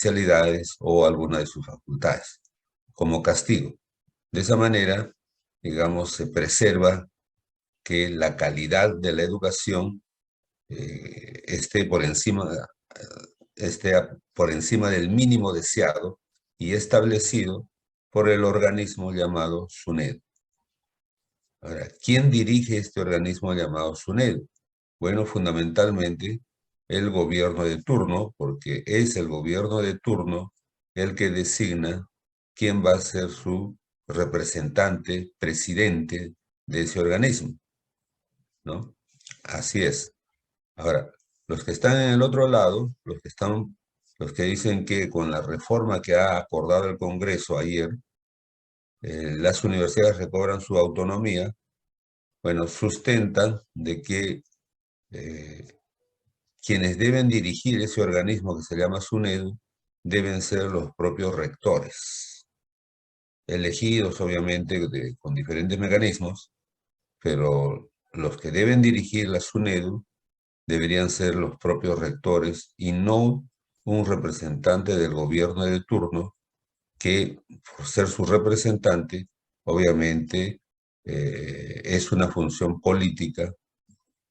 especialidades o alguna de sus facultades, como castigo. De esa manera, digamos, se preserva que la calidad de la educación esté esté por encima del mínimo deseado y establecido por el organismo llamado SUNEDU. Ahora, ¿quién dirige este organismo llamado SUNEDU? Bueno, fundamentalmente el gobierno de turno, porque es el gobierno de turno el que designa quién va a ser su representante, presidente de ese organismo, ¿no? Así es. Ahora, los que están en el otro lado, los que dicen que con la reforma que ha acordado el Congreso ayer, las universidades recobran su autonomía, bueno, sustentan de que quienes deben dirigir ese organismo que se llama SUNEDU deben ser los propios rectores, elegidos obviamente con diferentes mecanismos, pero los que deben dirigir la SUNEDU deberían ser los propios rectores y no un representante del gobierno de turno que, por ser su representante, obviamente es una función política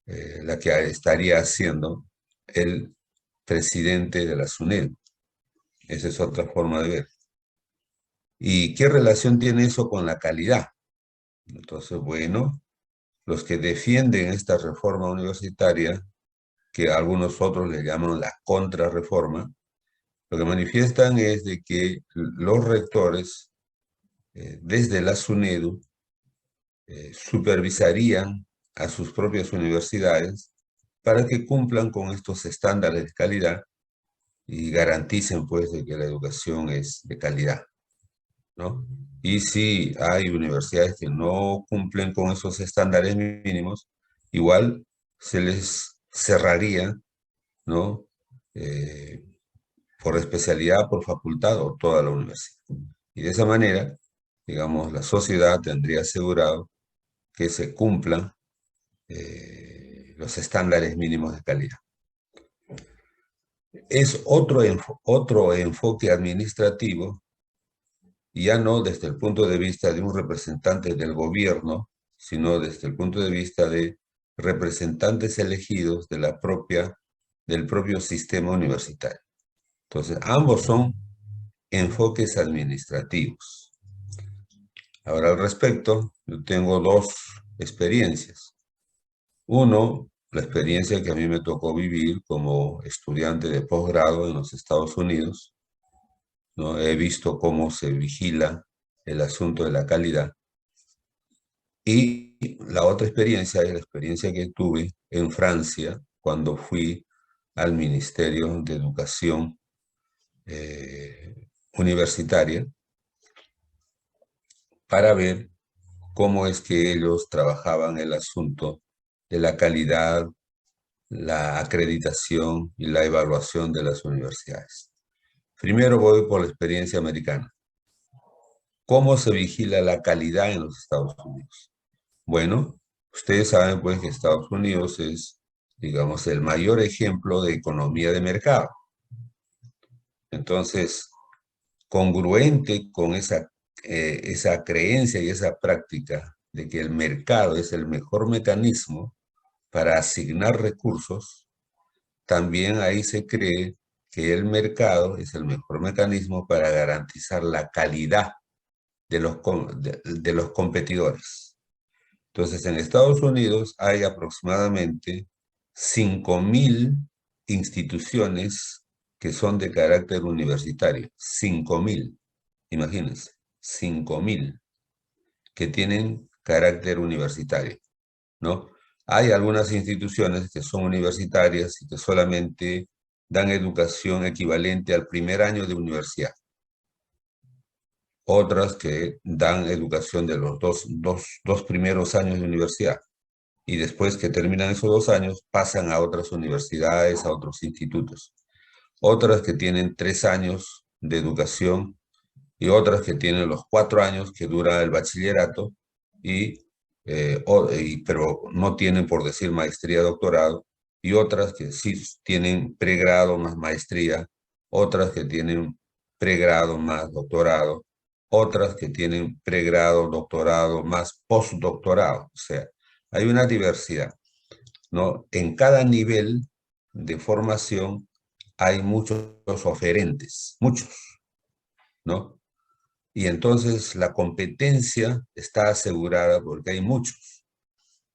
la que estaría haciendo el presidente de la SUNEDU. Esa es otra forma de ver. ¿Y qué relación tiene eso con la calidad? Entonces, bueno, los que defienden esta reforma universitaria, que algunos otros le llaman la contrarreforma, lo que manifiestan es de que los rectores, desde la SUNEDU, supervisarían a sus propias universidades para que cumplan con estos estándares de calidad y garanticen pues de que la educación es de calidad, ¿no? Y si hay universidades que no cumplen con esos estándares mínimos, igual se les cerraría, ¿no? Eh, por especialidad, por facultad o toda la universidad. Y de esa manera, digamos, la sociedad tendría asegurado que se cumplan los estándares mínimos de calidad. Es otro enfoque administrativo, ya no desde el punto de vista de un representante del gobierno, sino desde el punto de vista de representantes elegidos de del propio sistema universitario. Entonces, ambos son enfoques administrativos. Ahora, al respecto, yo tengo dos experiencias. Uno, la experiencia que a mí me tocó vivir como estudiante de posgrado en los Estados Unidos, ¿no? He visto cómo se vigila el asunto de la calidad. Y la otra experiencia es la experiencia que tuve en Francia cuando fui al Ministerio de Educación Universitaria para ver cómo es que ellos trabajaban el asunto de la calidad, la acreditación y la evaluación de las universidades. Primero voy por la experiencia americana. ¿Cómo se vigila la calidad en los Estados Unidos? Bueno, ustedes saben pues que Estados Unidos es, digamos, el mayor ejemplo de economía de mercado. Entonces, congruente con esa creencia y esa práctica de que el mercado es el mejor mecanismo para asignar recursos, también ahí se cree que el mercado es el mejor mecanismo para garantizar la calidad de los competidores. Entonces, en Estados Unidos hay aproximadamente 5.000 instituciones que son de carácter universitario. 5.000, imagínense, 5.000 que tienen carácter universitario, ¿no? Hay algunas instituciones que son universitarias y que solamente dan educación equivalente al primer año de universidad. Otras que dan educación de los dos primeros años de universidad. Y después que terminan esos 2 años, pasan a otras universidades, a otros institutos. Otras que tienen 3 años de educación y otras que tienen los 4 años que dura el bachillerato, pero no tienen, por decir, maestría, doctorado, y otras que sí tienen pregrado más maestría otras que tienen pregrado más doctorado, otras que tienen pregrado, doctorado más postdoctorado. O sea, hay una diversidad, ¿no? En cada nivel de formación hay muchos oferentes, muchos, ¿no? Y entonces la competencia está asegurada porque hay muchos.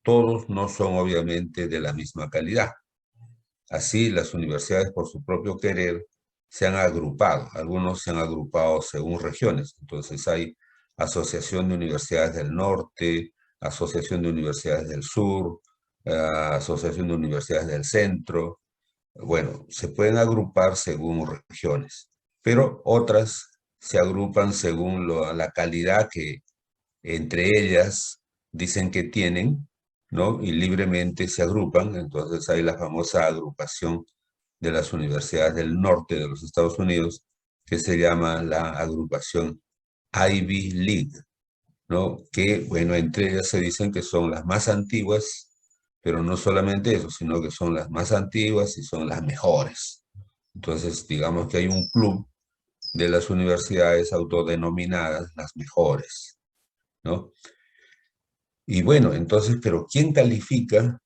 Todos no son obviamente de la misma calidad. Así, las universidades por su propio querer se han agrupado. Algunos se han agrupado según regiones. Entonces hay Asociación de Universidades del Norte, Asociación de Universidades del Sur, Asociación de Universidades del Centro. Bueno, se pueden agrupar según regiones, pero otras se agrupan según la calidad que entre ellas dicen que tienen, ¿no? Y libremente se agrupan. Entonces hay la famosa agrupación de las universidades del norte de los Estados Unidos, que se llama la agrupación Ivy League, ¿no? Que, bueno, entre ellas se dicen que son las más antiguas, pero no solamente eso, sino que son las más antiguas y son las mejores. Entonces, digamos que hay un club de las universidades autodenominadas las mejores, ¿no? Y bueno, entonces, pero ¿quién califica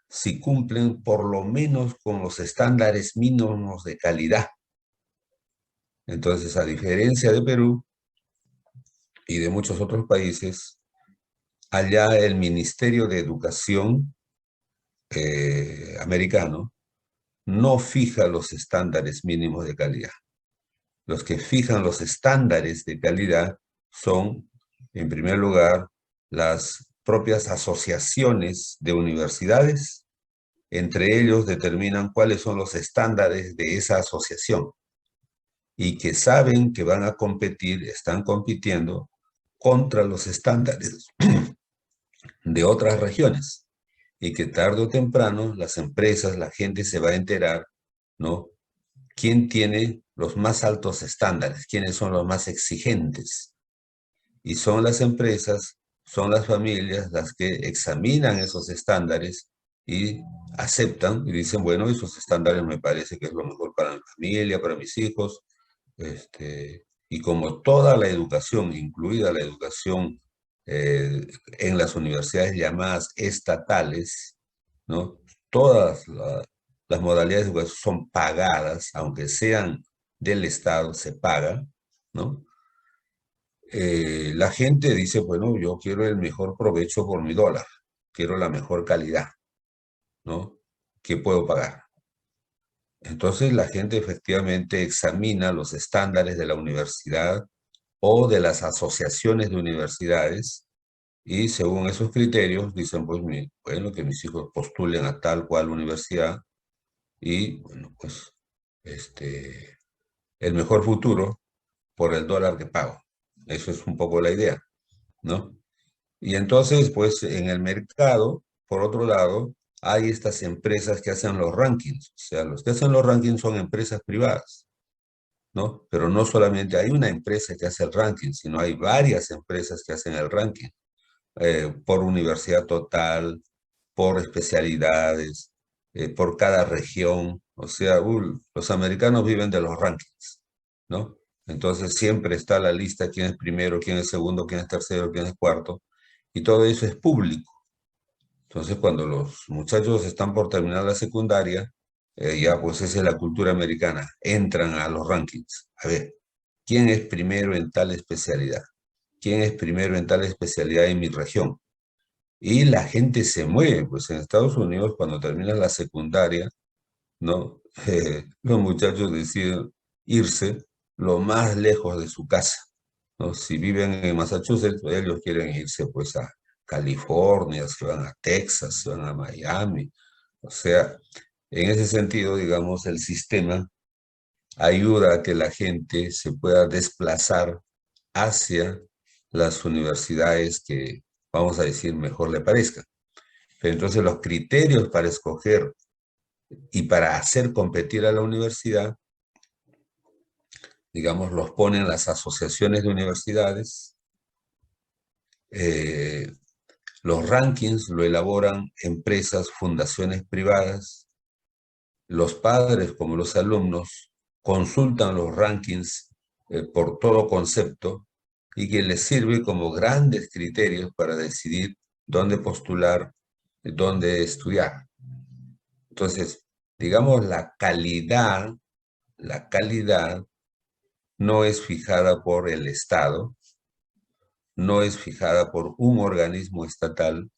si cumplen por lo menos con los estándares mínimos de calidad? Entonces, a diferencia de Perú y de muchos otros países, allá el Ministerio de Educación americano no fija los estándares mínimos de calidad. Los que fijan los estándares de calidad son, en primer lugar, las propias asociaciones de universidades. Entre ellos determinan cuáles son los estándares de esa asociación y que saben que van a competir, están compitiendo contra los estándares de otras regiones y que tarde o temprano las empresas, la gente se va a enterar, ¿no? ¿Quién tiene los más altos estándares? ¿Quiénes son los más exigentes? Y son las empresas, son las familias las que examinan esos estándares y aceptan y dicen, bueno, esos estándares me parece que es lo mejor para mi familia, para mis hijos. Y como toda la educación, incluida la educación en las universidades llamadas estatales, ¿no? Todas las modalidades de educación son pagadas, aunque sean del Estado, se pagan, ¿no? La gente dice, bueno, yo quiero el mejor provecho por mi dólar, quiero la mejor calidad, ¿no? ¿Qué puedo pagar? Entonces la gente efectivamente examina los estándares de la universidad o de las asociaciones de universidades y según esos criterios dicen, pues, bueno, que mis hijos postulen a tal cual universidad y, bueno, pues, el mejor futuro por el dólar que pago. Eso es un poco la idea, ¿no? Y entonces, pues en el mercado, por otro lado, hay estas empresas que hacen los rankings. O sea, los que hacen los rankings son empresas privadas, ¿no? Pero no solamente hay una empresa que hace el ranking, sino hay varias empresas que hacen el ranking, por universidad total, por especialidades, por cada región. O sea, los americanos viven de los rankings, ¿no? Entonces siempre está la lista, quién es primero, quién es segundo, quién es tercero, quién es cuarto, y todo eso es público. Entonces cuando los muchachos están por terminar la secundaria, ya pues esa es la cultura americana, entran a los rankings. A ver, ¿quién es primero en tal especialidad? ¿Quién es primero en tal especialidad en mi región? Y la gente se mueve, pues en Estados Unidos cuando terminas la secundaria, ¿no? Los muchachos deciden irse lo más lejos de su casa, ¿no? Si viven en Massachusetts, pues, ellos quieren irse pues a California, se van a Texas, se van a Miami. O sea, en ese sentido, digamos, el sistema ayuda a que la gente se pueda desplazar hacia las universidades que, vamos a decir, mejor le parezcan. Pero entonces los criterios para escoger y para hacer competir a la universidad, digamos, los ponen las asociaciones de universidades, eh, los rankings lo elaboran empresas, fundaciones privadas, los padres como los alumnos consultan los rankings por todo concepto y que les sirve como grandes criterios para decidir dónde postular, dónde estudiar. Entonces, digamos, la calidad no es fijada por el Estado, no es fijada por un organismo estatal,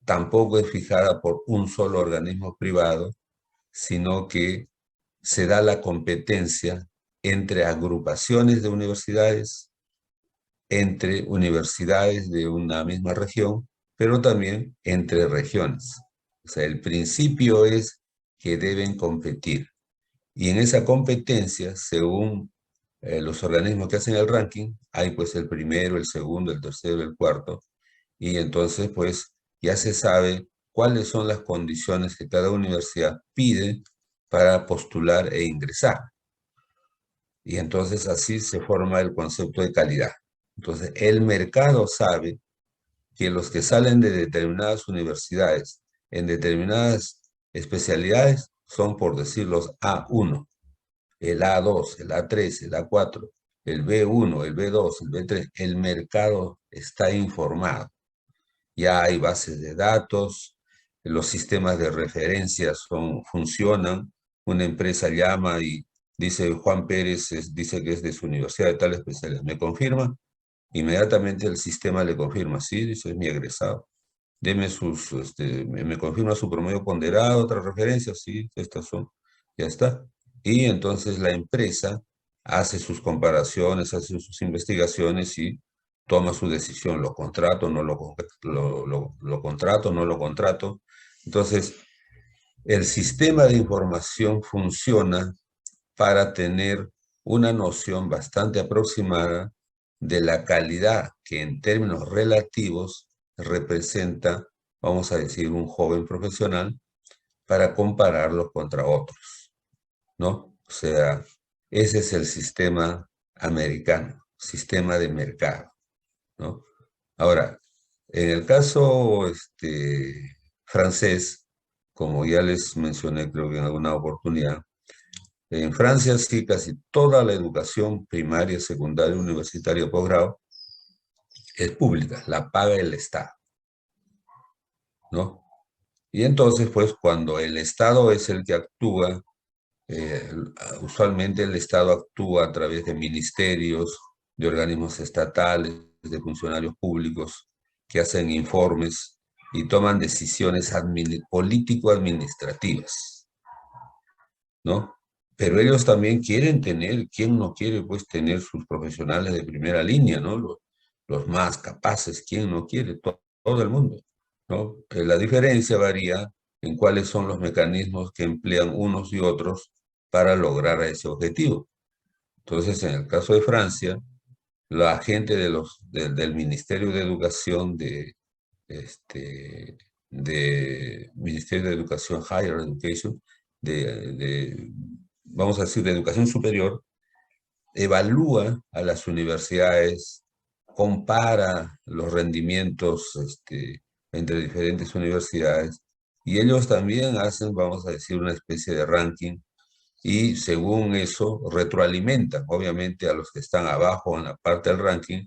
tampoco es fijada por un solo organismo privado, sino que se da la competencia entre agrupaciones de universidades, entre universidades de una misma región, pero también entre regiones. O sea, el principio es que deben competir. Y en esa competencia, según los organismos que hacen el ranking, hay pues el primero, el segundo, el tercero, el cuarto, y entonces pues ya se sabe cuáles son las condiciones que cada universidad pide para postular e ingresar. Y entonces así se forma el concepto de calidad. Entonces el mercado sabe que los que salen de determinadas universidades en determinadas especialidades son, por decir, los A1, el A2, el A3, el A4, el B1, el B2, el B3. El mercado está informado. Ya hay bases de datos, los sistemas de referencia funcionan. Una empresa llama y dice, Juan Pérez dice que es de su universidad de tal especialidad. ¿Me confirma? Inmediatamente el sistema le confirma, sí, dice, es mi egresado. Deme me confirma su promedio ponderado, otras referencias, sí, estas son, ya está. Y entonces la empresa hace sus comparaciones, hace sus investigaciones y toma su decisión, lo contrato, no lo contrato, no lo contrato. Entonces, el sistema de información funciona para tener una noción bastante aproximada de la calidad que en términos relativos representa, vamos a decir, un joven profesional para compararlo contra otros, ¿no? O sea, ese es el sistema americano, sistema de mercado, ¿no? Ahora, en el caso francés, como ya les mencioné creo que en alguna oportunidad, en Francia sí casi toda la educación primaria, secundaria, universitaria, posgrado es pública, la paga el Estado, ¿no? Y entonces, pues, cuando el Estado es el que actúa, eh, usualmente el Estado actúa a través de ministerios, de organismos estatales, de funcionarios públicos que hacen informes y toman decisiones político-administrativas, ¿no? Pero ellos también quieren tener, ¿quién no quiere pues tener sus profesionales de primera línea, ¿no? Los más capaces, ¿quién no quiere? Todo el mundo, ¿no? La diferencia varía en cuáles son los mecanismos que emplean unos y otros para lograr ese objetivo. Entonces, en el caso de Francia, la gente del Ministerio de Educación de Ministerio de Educación, Higher Education, de, vamos a decir, de educación superior, evalúa a las universidades, compara los rendimientos entre diferentes universidades y ellos también hacen, vamos a decir, una especie de ranking y según eso retroalimentan, obviamente, a los que están abajo en la parte del ranking.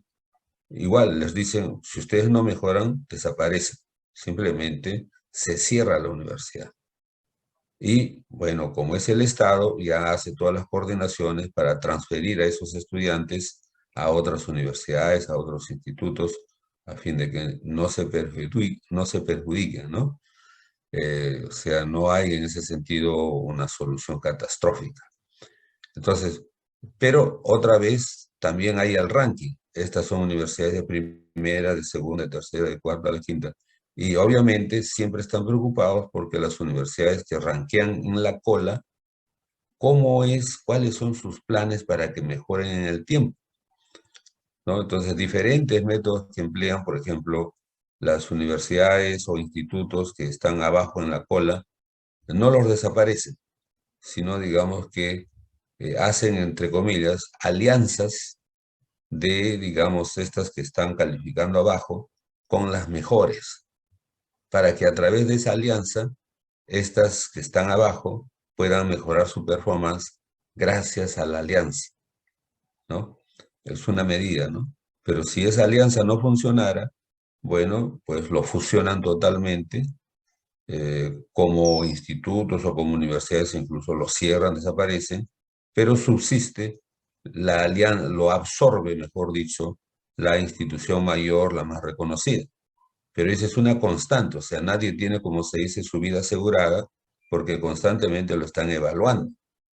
Igual les dicen, si ustedes no mejoran, desaparecen. Simplemente se cierra la universidad. Y bueno, como es el Estado, ya hace todas las coordinaciones para transferir a esos estudiantes a otras universidades, a otros institutos, a fin de que no se perjudiquen, ¿no? O sea, no hay en ese sentido una solución catastrófica. Entonces, pero otra vez también hay el ranking. Estas son universidades de primera, de segunda, de tercera, de cuarta, de quinta. Y obviamente siempre están preocupados porque las universidades que rankean en la cola, cuáles son sus planes para que mejoren en el tiempo, ¿no? Entonces, diferentes métodos que emplean, por ejemplo, las universidades o institutos que están abajo en la cola, no los desaparecen, sino digamos que hacen, entre comillas, alianzas de, digamos, estas que están calificando abajo con las mejores, para que a través de esa alianza, estas que están abajo puedan mejorar su performance gracias a la alianza, ¿no? Es una medida, ¿no? Pero si esa alianza no funcionara, bueno, pues lo fusionan totalmente, como institutos o como universidades incluso lo cierran, desaparecen, pero subsiste la alianza, lo absorbe, mejor dicho, la institución mayor, la más reconocida. Pero esa es una constante, o sea, nadie tiene, como se dice, su vida asegurada porque constantemente lo están evaluando.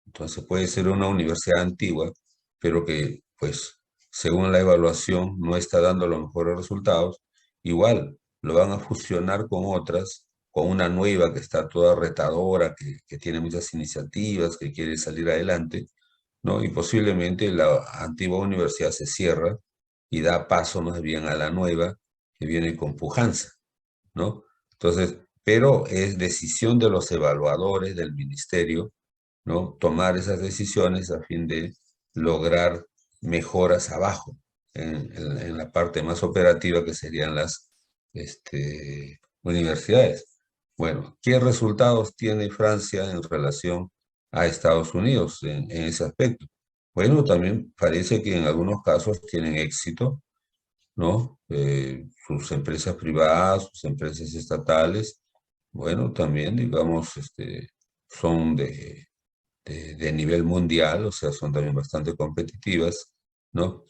Entonces puede ser una universidad antigua, pero que, pues, según la evaluación no está dando los mejores resultados, igual lo van a fusionar con otras, con una nueva que está toda retadora, que tiene muchas iniciativas, que quiere salir adelante, ¿no? Y posiblemente la antigua universidad se cierra y da paso más bien a la nueva que viene con pujanza, ¿no? Entonces, pero es decisión de los evaluadores del ministerio, ¿no? Tomar esas decisiones a fin de lograr mejoras abajo, en la parte más operativa que serían las universidades. Bueno, ¿qué resultados tiene Francia en relación a Estados Unidos en ese aspecto? Bueno, también parece que en algunos casos tienen éxito, ¿no? Sus empresas privadas, sus empresas estatales, bueno, también, digamos, son de nivel mundial, o sea, son también bastante competitivas, ¿no?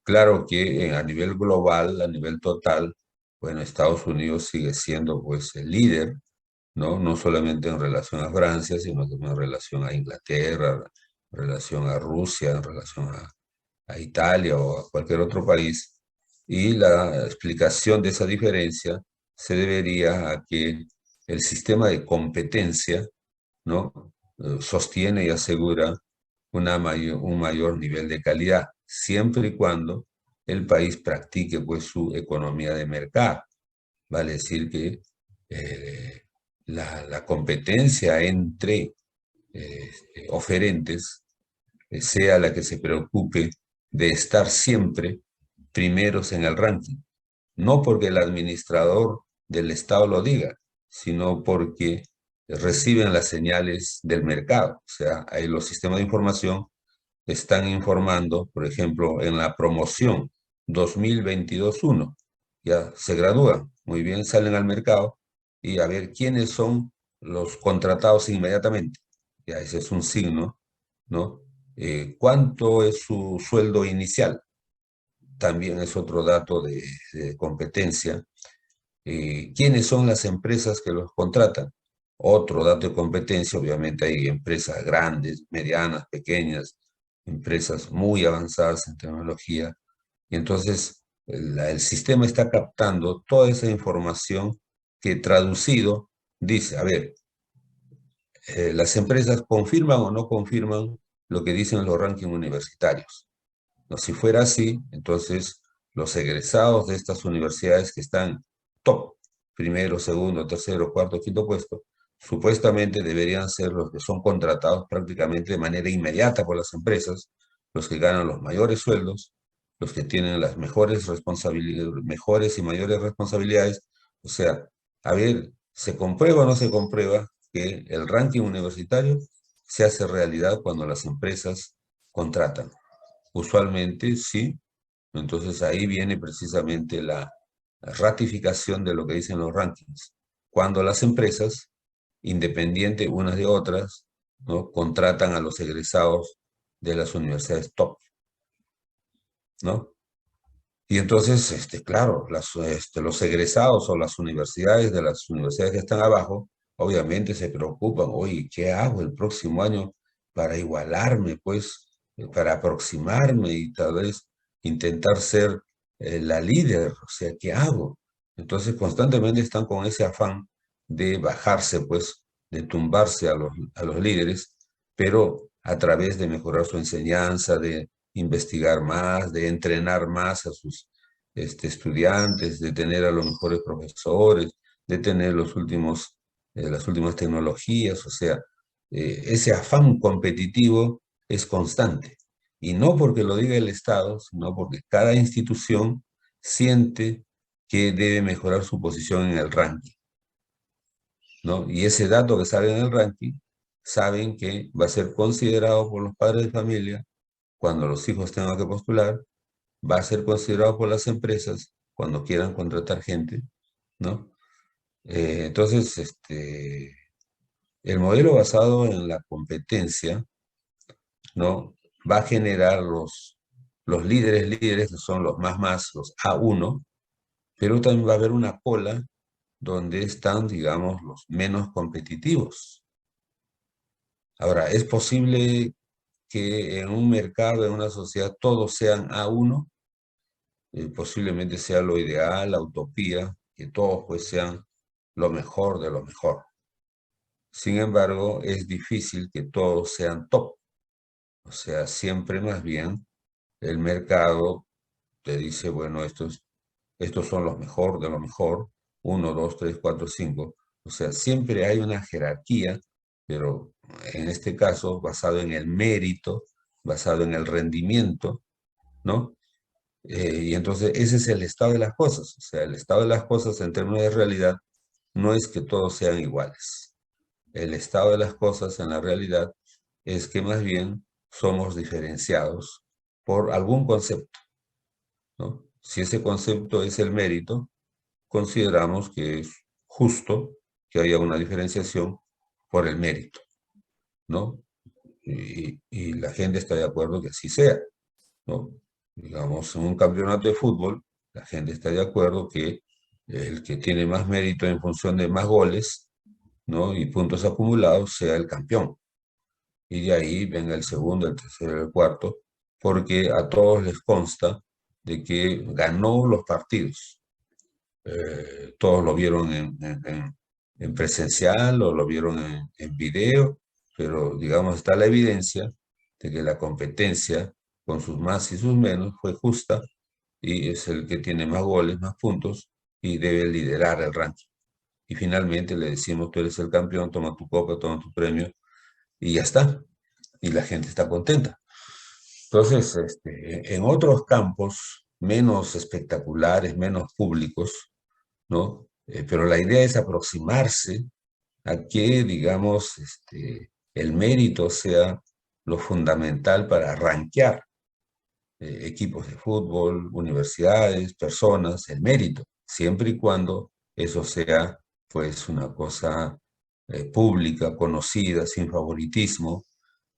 Claro que a nivel global, a nivel total, bueno, Estados Unidos sigue siendo pues el líder, ¿no? No solamente en relación a Francia, sino también en relación a Inglaterra, en relación a Rusia, en relación a Italia o a cualquier otro país. Y la explicación de esa diferencia se debería a que el sistema de competencia, ¿no? Sostiene y asegura un mayor nivel de calidad, siempre y cuando el país practique pues su economía de mercado. Vale decir que eh, la competencia entre oferentes sea la que se preocupe de estar siempre primeros en el ranking. No porque el administrador del Estado lo diga, sino porque reciben las señales del mercado. O sea, ahí los sistemas de información están informando, por ejemplo, en la promoción 2022-1, ya se gradúan, muy bien, salen al mercado y a ver quiénes son los contratados inmediatamente. Ya ese es un signo, ¿no? ¿Cuánto es su sueldo inicial? También es otro dato de competencia. ¿Quiénes son las empresas que los contratan? Otro dato de competencia, obviamente hay empresas grandes, medianas, pequeñas, empresas muy avanzadas en tecnología. Y entonces el sistema está captando toda esa información que traducido dice, a ver, las empresas confirman o no confirman lo que dicen los rankings universitarios. No, si fuera así, entonces los egresados de estas universidades que están top, primero, segundo, tercero, cuarto, quinto puesto, supuestamente deberían ser los que son contratados prácticamente de manera inmediata por las empresas, los que ganan los mayores sueldos, los que tienen las mejores responsabilidades, mejores y mayores responsabilidades. O sea, a ver, ¿se comprueba o no se comprueba que el ranking universitario se hace realidad cuando las empresas contratan? Usualmente sí. Entonces ahí viene precisamente la ratificación de lo que dicen los rankings. Cuando las empresas, independientes unas de otras, ¿no? Contratan a los egresados de las universidades top, ¿no? Y entonces, claro, los egresados o las universidades de las universidades que están abajo, obviamente se preocupan, oye, ¿qué hago el próximo año para igualarme, pues, para aproximarme y tal vez intentar ser la líder? O sea, ¿qué hago? Entonces, constantemente están con ese afán de bajarse, pues, de tumbarse a los líderes, pero a través de mejorar su enseñanza, de investigar más, de entrenar más a sus estudiantes, de tener a los mejores profesores, de tener las últimas tecnologías, o sea, ese afán competitivo es constante. Y no porque lo diga el Estado, sino porque cada institución siente que debe mejorar su posición en el ranking, ¿no? Y ese dato que sale en el ranking saben que va a ser considerado por los padres de familia cuando los hijos tengan que postular, va a ser considerado por las empresas cuando quieran contratar gente, ¿no? Entonces, el modelo basado en la competencia, ¿no? Va a generar los líderes, que son los más, los A1, pero también va a haber una cola donde están, digamos, los menos competitivos. Ahora, ¿es posible que en un mercado, en una sociedad, todos sean A1? Posiblemente sea lo ideal, la utopía, que todos pues sean lo mejor de lo mejor. Sin embargo, es difícil que todos sean top. O sea, siempre más bien el mercado te dice, bueno, estos son los mejor de lo mejor, uno, dos, tres, cuatro, cinco. O sea, siempre hay una jerarquía, pero en este caso basado en el mérito, basado en el rendimiento, ¿no? Y entonces ese es el estado de las cosas. O sea, el estado de las cosas en términos de realidad no es que todos sean iguales. El estado de las cosas en la realidad es que más bien somos diferenciados por algún concepto, ¿no? Si ese concepto es el mérito, consideramos que es justo que haya una diferenciación por el mérito, ¿no? Y la gente está de acuerdo que así sea, ¿no? Digamos, en un campeonato de fútbol, la gente está de acuerdo que el que tiene más mérito en función de más goles, ¿no? Y puntos acumulados sea el campeón. Y de ahí venga el segundo, el tercero, el cuarto, porque a todos les consta de que ganó los partidos. Todos lo vieron en presencial o lo vieron en video, pero digamos está la evidencia de que la competencia con sus más y sus menos fue justa y es el que tiene más goles, más puntos y debe liderar el ranking. Y finalmente le decimos, tú eres el campeón, toma tu copa, toma tu premio y ya está. Y la gente está contenta. Entonces, en otros campos menos espectaculares, menos públicos, ¿no? Pero la idea es aproximarse a que, digamos, el mérito sea lo fundamental para rankear equipos de fútbol, universidades, personas, el mérito, siempre y cuando eso sea, pues, una cosa pública, conocida, sin favoritismo,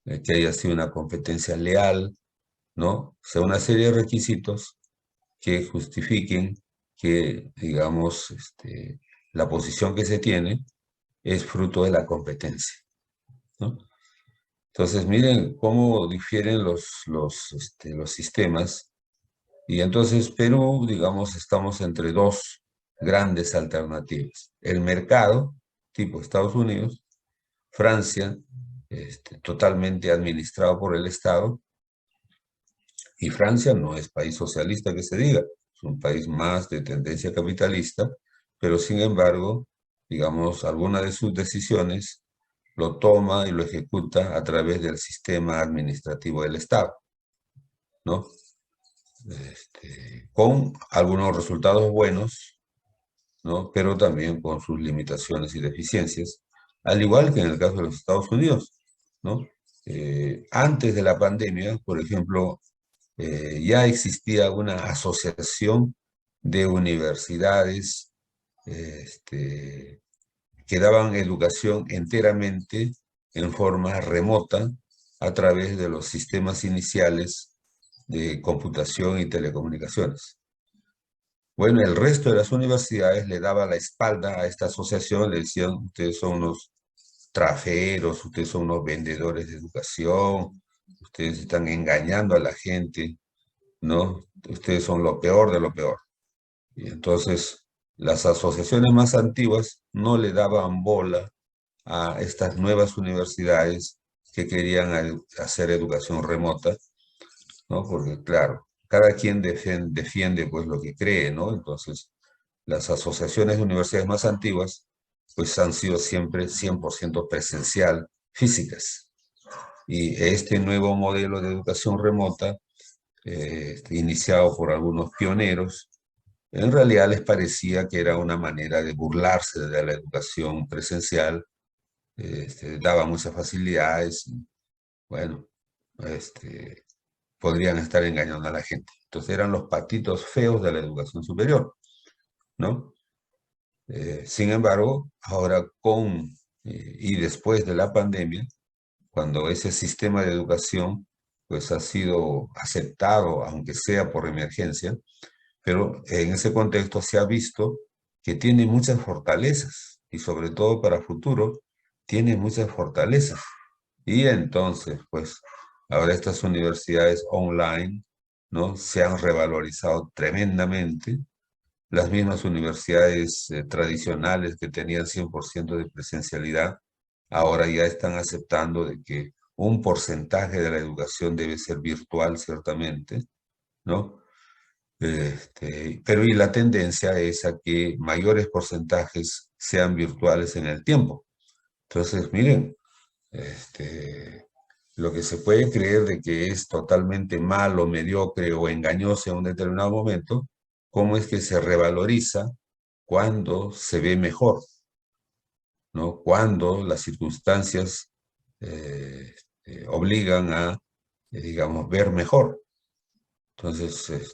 que haya sido una competencia leal, ¿no? O sea, una serie de requisitos que justifiquen que, digamos, la posición que se tiene es fruto de la competencia, ¿no? Entonces, miren cómo difieren los sistemas. Y entonces Perú, digamos, estamos entre dos grandes alternativas. El mercado, tipo Estados Unidos, Francia, totalmente administrado por el Estado, y Francia no es país socialista que se diga, es un país más de tendencia capitalista, pero sin embargo, digamos, alguna de sus decisiones lo toma y lo ejecuta a través del sistema administrativo del Estado, ¿no? Con algunos resultados buenos, ¿no? Pero también con sus limitaciones y deficiencias, al igual que en el caso de los Estados Unidos, ¿no? Antes de la pandemia, por ejemplo, ya existía una asociación de universidades que daban educación enteramente en forma remota a través de los sistemas iniciales de computación y telecomunicaciones. Bueno, el resto de las universidades le daba la espalda a esta asociación, le decían, ustedes son unos traferos, ustedes son unos vendedores de educación, ustedes están engañando a la gente, ¿no? Ustedes son lo peor de lo peor. Y entonces las asociaciones más antiguas no le daban bola a estas nuevas universidades que querían hacer educación remota, ¿no? Porque claro, cada quien defiende pues lo que cree, ¿no? Entonces, las asociaciones de universidades más antiguas pues han sido siempre 100% presencial, físicas. Y este nuevo modelo de educación remota, iniciado por algunos pioneros, en realidad les parecía que era una manera de burlarse de la educación presencial daba muchas facilidades, y, bueno, este, podrían estar engañando a la gente. Entonces eran los patitos feos de la educación superior, ¿no? Sin embargo, ahora y después de la pandemia, cuando ese sistema de educación pues ha sido aceptado, aunque sea por emergencia, pero en ese contexto se ha visto que tiene muchas fortalezas y sobre todo para futuro tiene muchas fortalezas. Y entonces, pues, ahora estas universidades online, ¿no? Se han revalorizado tremendamente. Las mismas universidades tradicionales que tenían 100% de presencialidad, ahora ya están aceptando de que un porcentaje de la educación debe ser virtual, ciertamente, ¿no? Pero y la tendencia es a que mayores porcentajes sean virtuales en el tiempo. Entonces, miren, lo que se puede creer de que es totalmente malo, mediocre o engañoso en un determinado momento, ¿cómo es que se revaloriza cuando se ve mejor, ¿no? Cuando las circunstancias obligan a, digamos, ver mejor. Entonces,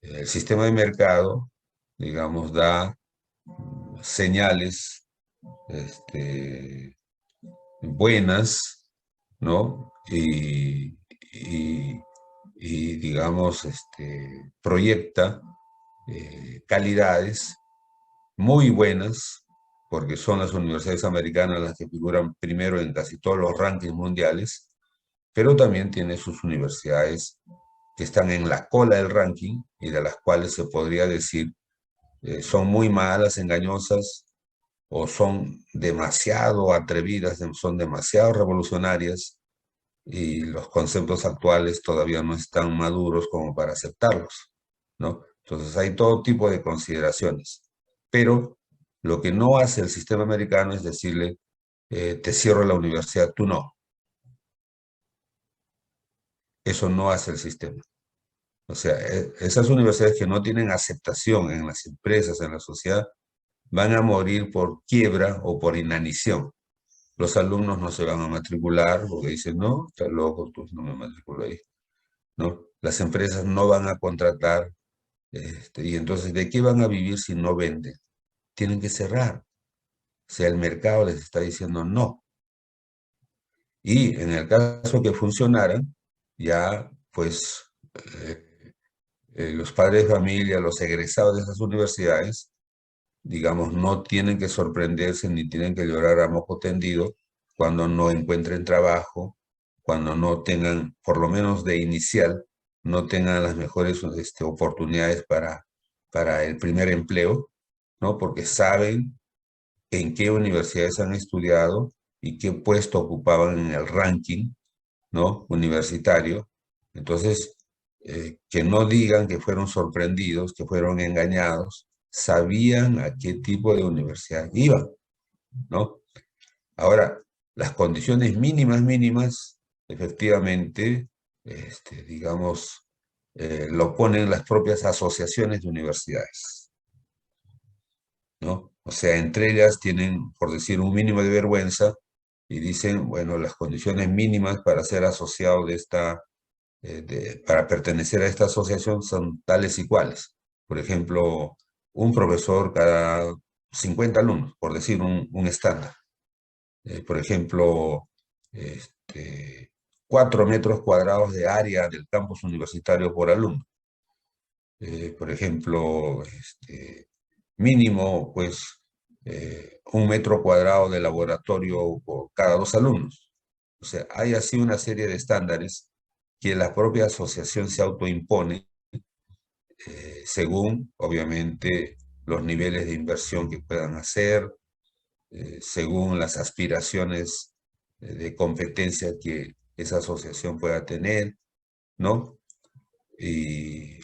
el sistema de mercado, digamos, da señales buenas, ¿no? Digamos, proyecta calidades muy buenas, porque son las universidades americanas las que figuran primero en casi todos los rankings mundiales, pero también tiene sus universidades que están en la cola del ranking y de las cuales se podría decir son muy malas, engañosas, o son demasiado atrevidas, son demasiado revolucionarias y los conceptos actuales todavía no están maduros como para aceptarlos, ¿no? Entonces hay todo tipo de consideraciones, pero lo que no hace el sistema americano es decirle, te cierro la universidad, tú no. Eso no hace el sistema. O sea, esas universidades que no tienen aceptación en las empresas, en la sociedad, van a morir por quiebra o por inanición. Los alumnos no se van a matricular porque dicen, no, está loco, pues no me matriculo ahí, ¿no? Las empresas no van a contratar, y entonces, ¿de qué van a vivir si no venden? Tienen que cerrar. O sea, el mercado les está diciendo no. Y en el caso que funcionaran, ya, pues, los padres de familia, los egresados de esas universidades, digamos, no tienen que sorprenderse ni tienen que llorar a moco tendido cuando no encuentren trabajo, cuando no tengan, por lo menos de inicial, no tengan las mejores oportunidades para el primer empleo, ¿no? Porque saben en qué universidades han estudiado y qué puesto ocupaban en el ranking, ¿no? Universitario. Entonces, que no digan que fueron sorprendidos, que fueron engañados, sabían a qué tipo de universidad iban, ¿no? Ahora, las condiciones mínimas, efectivamente, digamos, lo ponen las propias asociaciones de universidades, ¿no? O sea, entre ellas tienen, por decir, un mínimo de vergüenza y dicen, bueno, las condiciones mínimas para ser asociado de para pertenecer a esta asociación son tales y cuales. Por ejemplo, un profesor cada 50 alumnos, por decir un estándar. Por ejemplo, este, 4 metros cuadrados de área del campus universitario por alumno. Por ejemplo, mínimo, pues, 1 metro cuadrado de laboratorio por cada 2 alumnos. O sea, hay así una serie de estándares que la propia asociación se autoimpone según, obviamente, los niveles de inversión que puedan hacer, según las aspiraciones de competencia que esa asociación pueda tener, ¿no? Y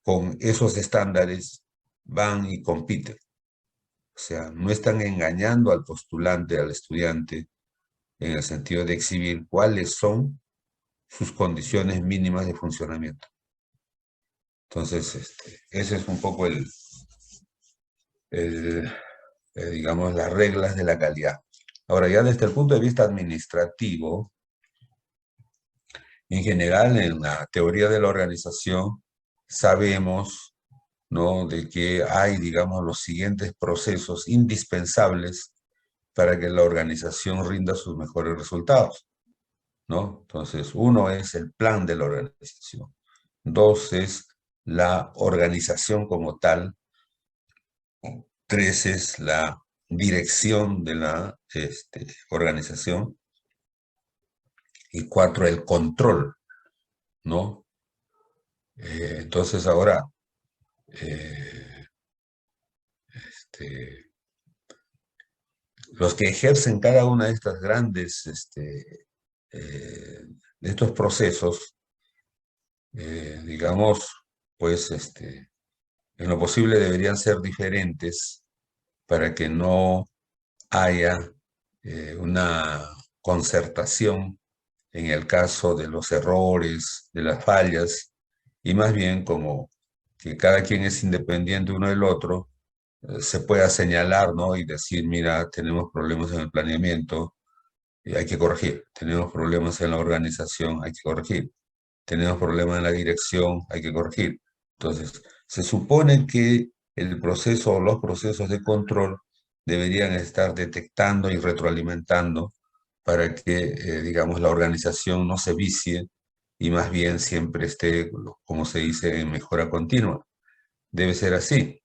con esos estándares van y compiten. O sea, no están engañando al postulante, al estudiante, en el sentido de exhibir cuáles son sus condiciones mínimas de funcionamiento. Entonces, ese es un poco el, digamos, las reglas de la calidad. Ahora, ya desde el punto de vista administrativo, en general, en la teoría de la organización, sabemos, ¿no?, de que hay, digamos, los siguientes procesos indispensables para que la organización rinda sus mejores resultados, ¿no? Entonces, uno es el plan de la organización. Dos es la organización como tal. Tres es la dirección de la organización. Y cuatro, el control, ¿no? Entonces ahora, eh, este, los que ejercen cada una de estas grandes, de estos procesos, digamos, pues, en lo posible deberían ser diferentes para que no haya una concertación en el caso de los errores, de las fallas, y más bien como que cada quien es independiente uno del otro, se pueda señalar, ¿no? Y decir, mira, tenemos problemas en el planeamiento y hay que corregir, tenemos problemas en la organización, hay que corregir, tenemos problemas en la dirección, hay que corregir. Entonces, se supone que el proceso o los procesos de control deberían estar detectando y retroalimentando para que, digamos, la organización no se vicie y más bien siempre esté, como se dice, en mejora continua. Debe ser así.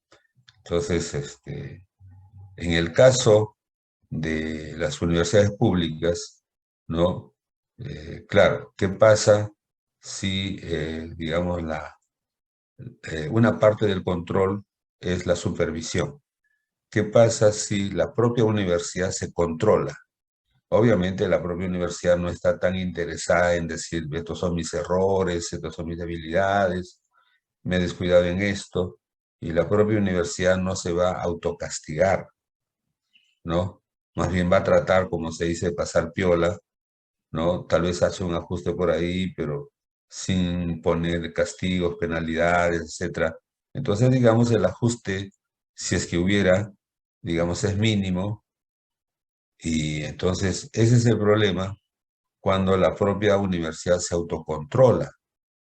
Entonces, en el caso de las universidades públicas, ¿no? Claro, ¿qué pasa si, digamos, una parte del control es la supervisión? ¿Qué pasa si la propia universidad se controla? Obviamente la propia universidad no está tan interesada en decir, estos son mis errores, estas son mis debilidades, me he descuidado en esto, y la propia universidad no se va a autocastigar, ¿no? Más bien va a tratar, como se dice, de pasar piola, ¿no? Tal vez hace un ajuste por ahí, pero sin poner castigos, penalidades, etcétera. Entonces, digamos, el ajuste, si es que hubiera, digamos, es mínimo, y entonces ese es el problema cuando la propia universidad se autocontrola.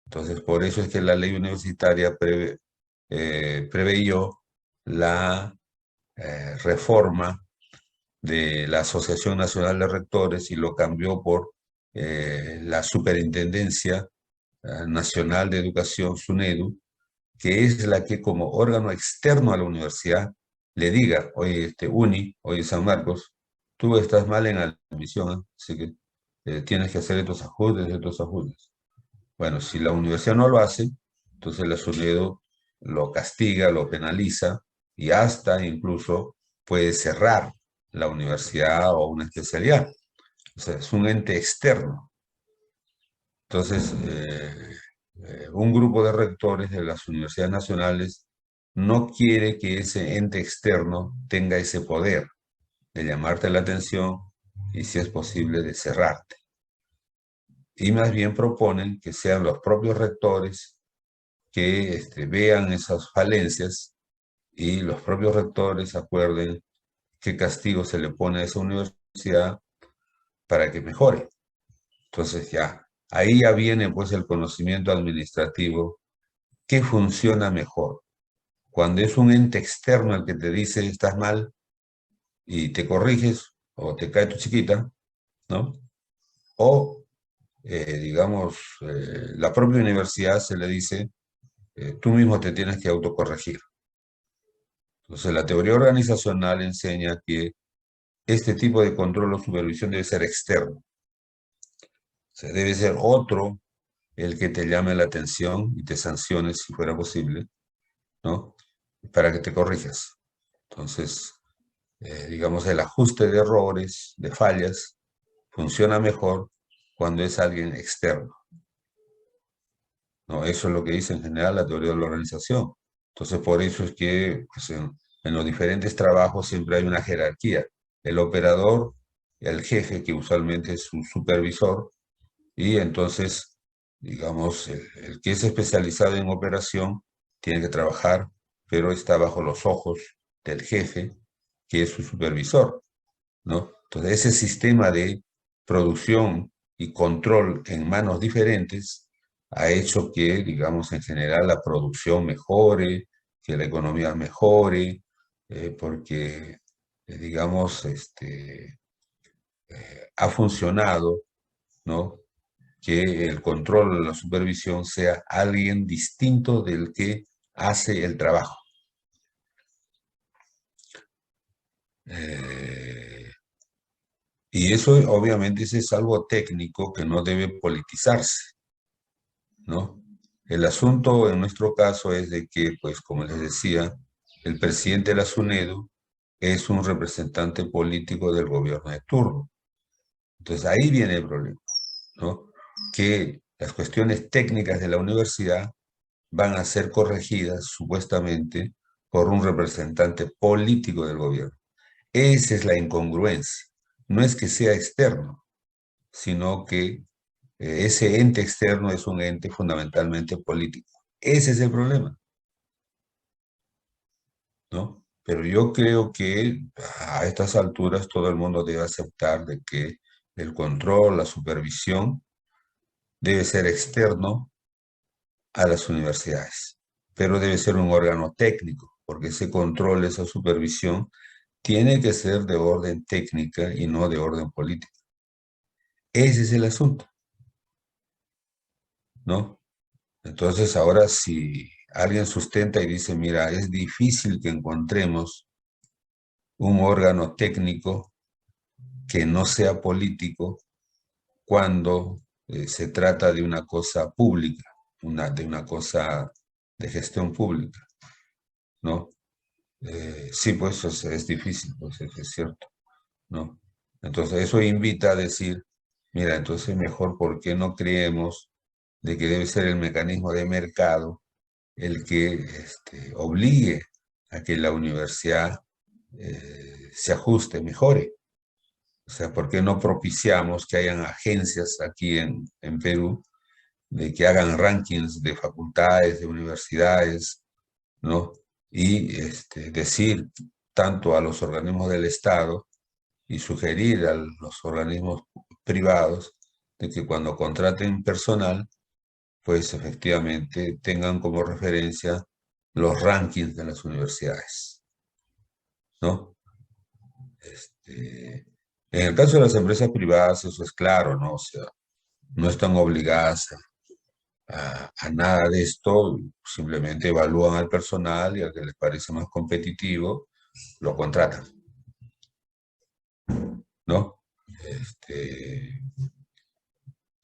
Entonces, por eso es que la ley universitaria preveyó la reforma de la Asociación Nacional de Rectores y lo cambió por la Superintendencia Nacional de Educación, SUNEDU, que es la que como órgano externo a la universidad le diga, oye, oye, San Marcos, tú estás mal en admisión, ¿eh? Así que tienes que hacer estos ajustes, estos ajustes. Bueno, si la universidad no lo hace, entonces la SUNEDU lo castiga, lo penaliza y hasta incluso puede cerrar la universidad o una especialidad. O sea, es un ente externo. Entonces, un grupo de rectores de las universidades nacionales no quiere que ese ente externo tenga ese poder de llamarte la atención y, si es posible, de cerrarte. Y más bien proponen que sean los propios rectores que vean esas falencias y los propios rectores acuerden qué castigo se le pone a esa universidad para que mejore. Entonces ya, ahí ya viene pues el conocimiento administrativo, qué funciona mejor. Cuando es un ente externo el que te dice estás mal y te corriges o te cae tu chiquita, ¿no? O, digamos, la propia universidad se le dice, tú mismo te tienes que autocorregir. Entonces, la teoría organizacional enseña que este tipo de control o supervisión debe ser externo. O sea, debe ser otro el que te llame la atención y te sancione si fuera posible, ¿no? Para que te corrijas. Entonces, digamos, el ajuste de errores, de fallas, funciona mejor cuando es alguien externo, ¿no? Eso es lo que dice en general la teoría de la organización. Entonces, por eso es que pues, en los diferentes trabajos siempre hay una jerarquía. El operador, el jefe, que usualmente es un supervisor, y entonces, digamos, el que es especializado en operación tiene que trabajar, pero está bajo los ojos del jefe, que es su supervisor, ¿no? Entonces, ese sistema de producción y control en manos diferentes ha hecho que, digamos, en general la producción mejore, que la economía mejore, porque, digamos, ha funcionado, ¿no? Que el control o la supervisión sea alguien distinto del que hace el trabajo. Eh, y eso obviamente ese es algo técnico que no debe politizarse, ¿no? El asunto en nuestro caso es de que, pues como les decía, el presidente de la SUNEDU es un representante político del gobierno de turno. Entonces ahí viene el problema, ¿no? Que las cuestiones técnicas de la universidad van a ser corregidas supuestamente por un representante político del gobierno. Esa es la incongruencia. No es que sea externo, sino que ese ente externo es un ente fundamentalmente político. Ese es el problema, ¿no? Pero yo creo que a estas alturas todo el mundo debe aceptar de que el control, la supervisión, debe ser externo a las universidades, pero debe ser un órgano técnico, porque ese control, esa supervisión, tiene que ser de orden técnica y no de orden político. Ese es el asunto, ¿no? Entonces, ahora si alguien sustenta y dice, mira, es difícil que encontremos un órgano técnico que no sea político cuando se trata de una cosa pública, de una cosa de gestión pública, ¿no? Sí, pues es difícil, pues es cierto, ¿no? Entonces eso invita a decir, mira, entonces mejor, ¿por qué no creemos de que debe ser el mecanismo de mercado el que obligue a que la universidad se ajuste, mejore? O sea, ¿por qué no propiciamos que hayan agencias aquí en Perú de que hagan rankings de facultades, de universidades, ¿no? Y decir tanto a los organismos del Estado y sugerir a los organismos privados de que cuando contraten personal, pues efectivamente tengan como referencia los rankings de las universidades, ¿no? En el caso de las empresas privadas, eso es claro, ¿no? O sea, no están obligadas a nada de esto, simplemente evalúan al personal y al que les parece más competitivo, lo contratan, ¿no? Este,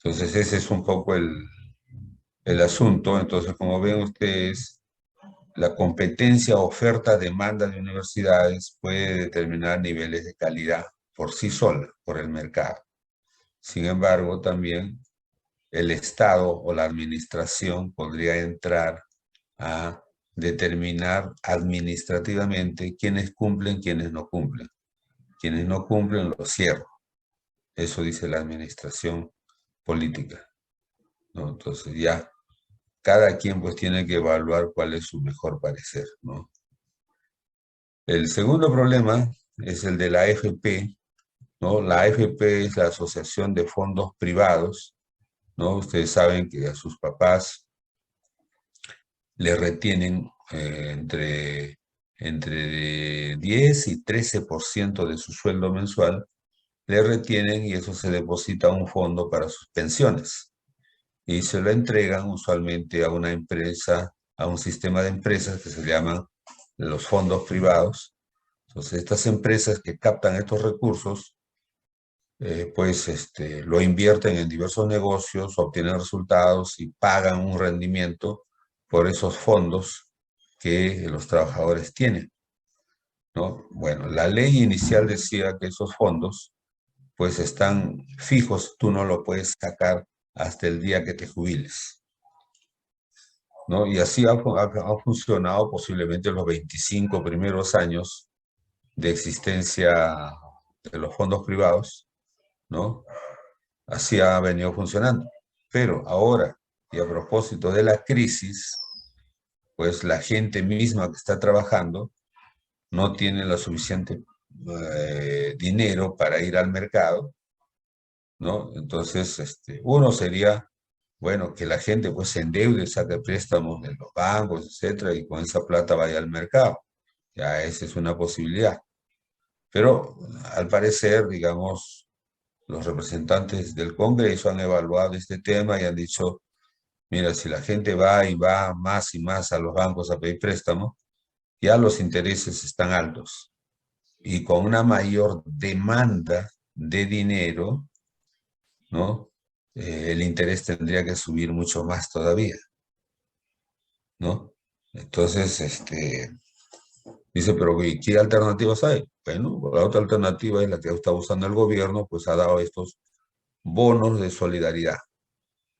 entonces ese es un poco el asunto. Entonces, como ven ustedes, la competencia, oferta, demanda de universidades puede determinar niveles de calidad por sí sola, por el mercado. Sin embargo, también el Estado o la administración podría entrar a determinar administrativamente quiénes cumplen, quiénes no cumplen. Quienes no cumplen, los cierran. Eso dice la administración política, ¿no? Entonces ya cada quien pues tiene que evaluar cuál es su mejor parecer, ¿no? El segundo problema es el de la AFP, ¿no? La AFP es la Asociación de Fondos Privados, ¿no? Ustedes saben que a sus papás le retienen entre 10 y 13% de su sueldo mensual, le retienen y eso se deposita a un fondo para sus pensiones. Y se lo entregan usualmente a una empresa, a un sistema de empresas que se llaman los fondos privados. Entonces, estas empresas que captan estos recursos, pues lo invierten en diversos negocios, obtienen resultados y pagan un rendimiento por esos fondos que los trabajadores tienen, ¿no? Bueno, la ley inicial decía que esos fondos pues están fijos, tú no lo puedes sacar hasta el día que te jubiles, ¿no? Y así ha funcionado posiblemente los 25 primeros años de existencia de los fondos privados, ¿no? Así ha venido funcionando. Pero ahora, y a propósito de la crisis, pues la gente misma que está trabajando no tiene la suficiente dinero para ir al mercado, ¿no? Entonces, uno sería, bueno, que la gente pues se endeude, saque préstamos de los bancos, etcétera, y con esa plata vaya al mercado. Ya esa es una posibilidad. Pero al parecer, digamos, los representantes del Congreso han evaluado este tema y han dicho, mira, si la gente va y va más y más a los bancos a pedir préstamos, ya los intereses están altos. Y con una mayor demanda de dinero, ¿no? El interés tendría que subir mucho más todavía, ¿no? Entonces, dice, pero ¿qué alternativas hay? Bueno, la otra alternativa es la que está usando el gobierno, pues ha dado estos bonos de solidaridad.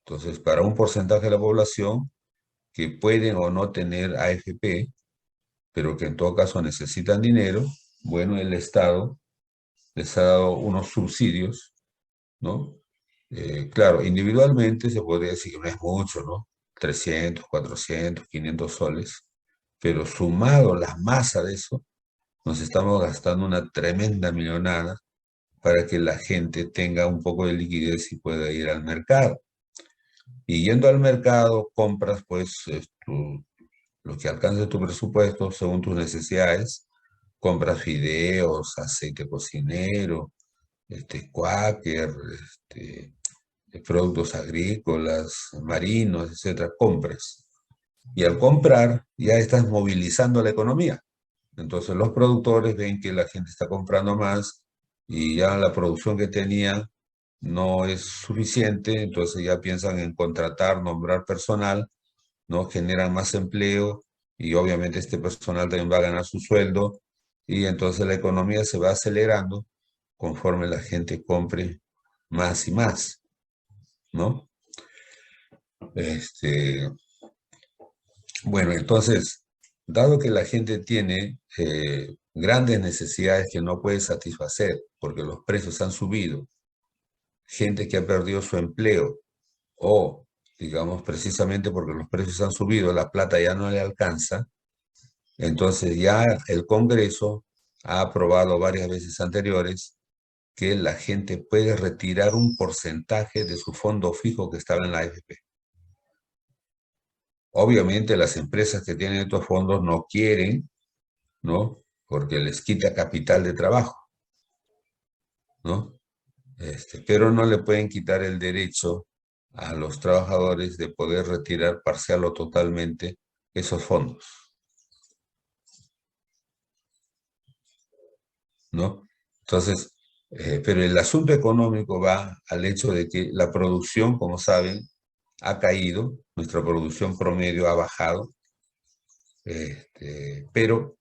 Entonces, para un porcentaje de la población que pueden o no tener AFP, pero que en todo caso necesitan dinero, bueno, el Estado les ha dado unos subsidios, ¿no? Claro, individualmente se podría decir que no es mucho, ¿no? 300, 400, 500 soles, pero sumado la masa de eso, nos estamos gastando una tremenda millonada para que la gente tenga un poco de liquidez y pueda ir al mercado. Y yendo al mercado, compras pues lo que alcance tu presupuesto según tus necesidades, compras fideos, aceite cocinero, cuáquer, productos agrícolas, marinos, etcétera, compras. Y al comprar ya estás movilizando la economía. Entonces los productores ven que la gente está comprando más y ya la producción que tenía no es suficiente, entonces ya piensan en contratar, nombrar personal, ¿no? Generan más empleo y obviamente este personal también va a ganar su sueldo y entonces la economía se va acelerando conforme la gente compre más y más, ¿no? Este, bueno, entonces, dado que la gente tiene grandes necesidades que no puede satisfacer porque los precios han subido, gente que ha perdido su empleo o, digamos, precisamente porque los precios han subido, la plata ya no le alcanza, entonces ya el Congreso ha aprobado varias veces anteriores que la gente puede retirar un porcentaje de su fondo fijo que estaba en la AFP. Obviamente las empresas que tienen estos fondos no quieren, ¿no? Porque les quita capital de trabajo, ¿no? Pero no le pueden quitar el derecho a los trabajadores de poder retirar parcial o totalmente esos fondos, ¿no? Entonces, pero el asunto económico va al hecho de que la producción, como saben, ha caído, nuestra producción promedio ha bajado, pero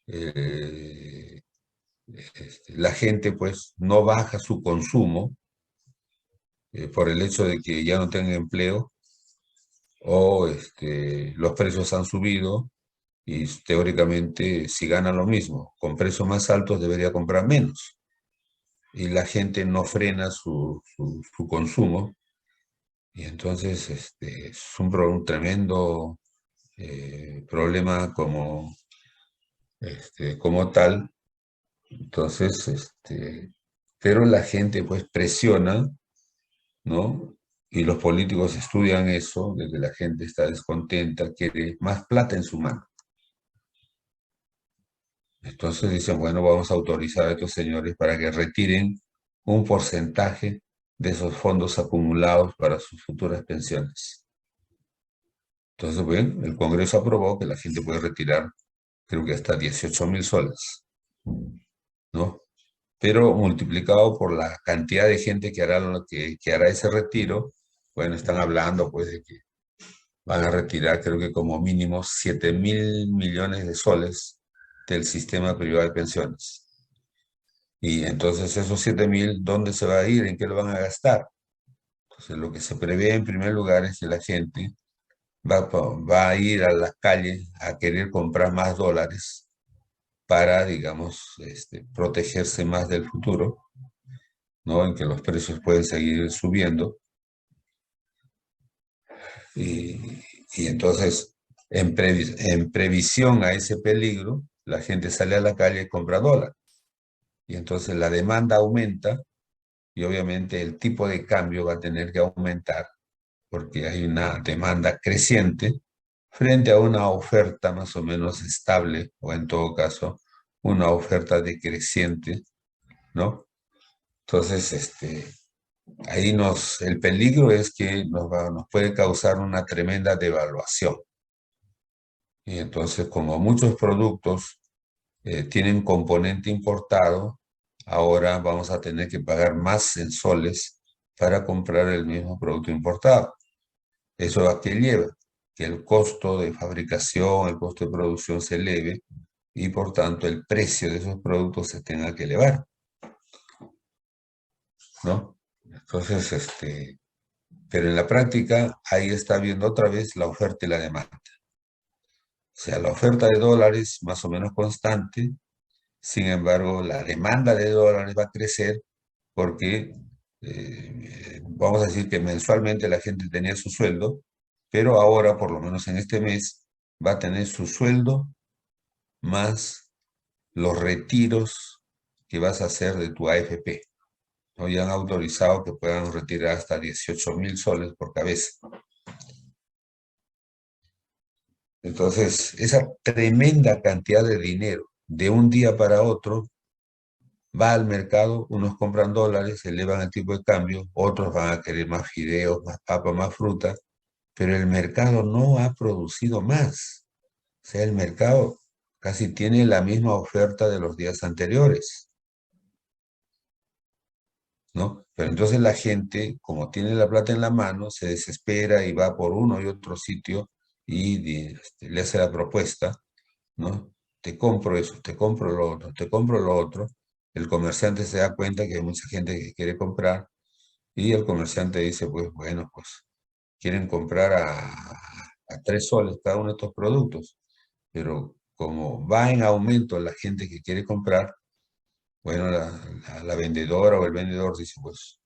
eh, la gente pues no baja su consumo por el hecho de que ya no tengan empleo o los precios han subido y teóricamente si gana lo mismo, con precios más altos debería comprar menos. Y la gente no frena su consumo y entonces es un tremendo problema como tal. Entonces, pero la gente pues presiona, ¿no? Y los políticos estudian eso, de que la gente está descontenta, quiere más plata en su mano. Entonces dicen, bueno, vamos a autorizar a estos señores para que retiren un porcentaje de esos fondos acumulados para sus futuras pensiones. Entonces, bueno, el Congreso aprobó que la gente puede retirar, creo que hasta 18.000 soles, ¿no? Pero multiplicado por la cantidad de gente que hará ese retiro, bueno, están hablando pues de que van a retirar creo que como mínimo 7.000 millones de soles del sistema privado de pensiones. Y entonces esos 7.000, ¿dónde se va a ir? ¿En qué lo van a gastar? Entonces lo que se prevé en primer lugar es que la gente va a ir a las calles a querer comprar más dólares para, digamos, protegerse más del futuro, ¿no? En que los precios pueden seguir subiendo. Y, y entonces, en previsión a ese peligro, la gente sale a la calle y compra dólar. y entonces la demanda aumenta y obviamente el tipo de cambio va a tener que aumentar porque hay una demanda creciente frente a una oferta más o menos estable o en todo caso una oferta decreciente, ¿no? Entonces, ahí el peligro es que nos puede causar una tremenda devaluación. Y entonces, como muchos productos tienen componente importado, ahora vamos a tener que pagar más en soles para comprar el mismo producto importado. ¿Eso a qué lleva? Que el costo de fabricación, el costo de producción se eleve y por tanto el precio de esos productos se tenga que elevar, ¿no? Entonces, pero en la práctica ahí está viendo otra vez la oferta y la demanda. O sea, la oferta de dólares más o menos constante, sin embargo, la demanda de dólares va a crecer porque vamos a decir que mensualmente la gente tenía su sueldo, pero ahora, por lo menos en este mes, va a tener su sueldo más los retiros que vas a hacer de tu AFP. Hoy han autorizado que puedan retirar hasta 18.000 soles por cabeza. Entonces, esa tremenda cantidad de dinero de un día para otro va al mercado, unos compran dólares, elevan el tipo de cambio, otros van a querer más fideos, más papa, más fruta, pero el mercado no ha producido más. O sea, el mercado casi tiene la misma oferta de los días anteriores, ¿no? Pero entonces la gente, como tiene la plata en la mano, se desespera y va por uno y otro sitio y le hace la propuesta, ¿no? Te compro eso, te compro lo otro, te compro lo otro. El comerciante se da cuenta que hay mucha gente que quiere comprar y el comerciante dice, pues bueno, pues quieren comprar a 3 soles cada uno de estos productos, pero como va en aumento la gente que quiere comprar, bueno, la vendedora o el vendedor dice, pues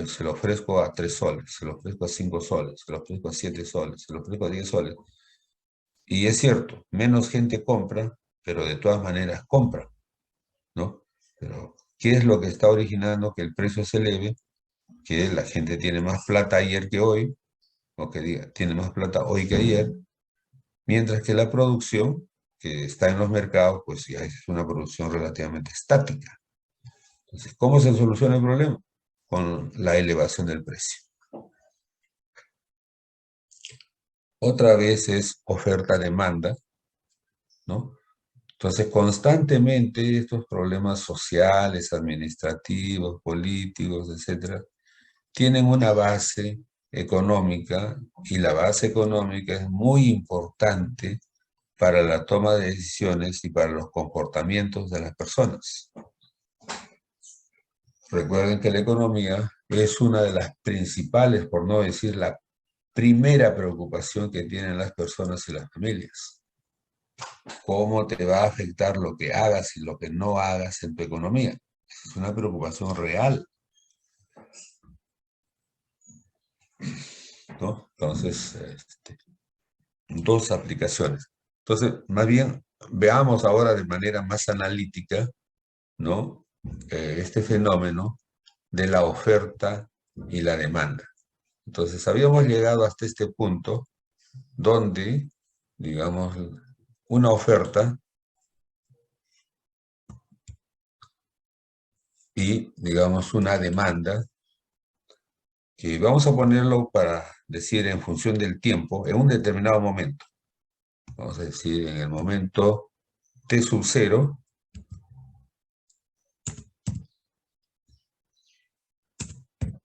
se lo ofrezco a 3 soles, se lo ofrezco a 5 soles, se lo ofrezco a 7 soles, se lo ofrezco a 10 soles. Y es cierto, menos gente compra, pero de todas maneras compra, ¿no? Pero, ¿qué es lo que está originando que el precio se eleve? Que la gente tiene más plata ayer que hoy, o que diga, tiene más plata hoy que ayer, mientras que la producción que está en los mercados, pues ya es una producción relativamente estática. Entonces, ¿cómo se soluciona el problema? Con la elevación del precio. Otra vez es oferta-demanda, ¿no? Entonces, constantemente estos problemas sociales, administrativos, políticos, etcétera, tienen una base económica y la base económica es muy importante para la toma de decisiones y para los comportamientos de las personas. Recuerden que la economía es una de las principales, por no decir la primera preocupación que tienen las personas y las familias. ¿Cómo te va a afectar lo que hagas y lo que no hagas en tu economía? Es una preocupación real, ¿no? Entonces, dos aplicaciones. Entonces, más bien, veamos ahora de manera más analítica, ¿no? Este fenómeno de la oferta y la demanda. Entonces, habíamos llegado hasta este punto donde, digamos, una oferta y, digamos, una demanda, que vamos a ponerlo para decir en función del tiempo, en un determinado momento. Vamos a decir, en el momento T sub 0,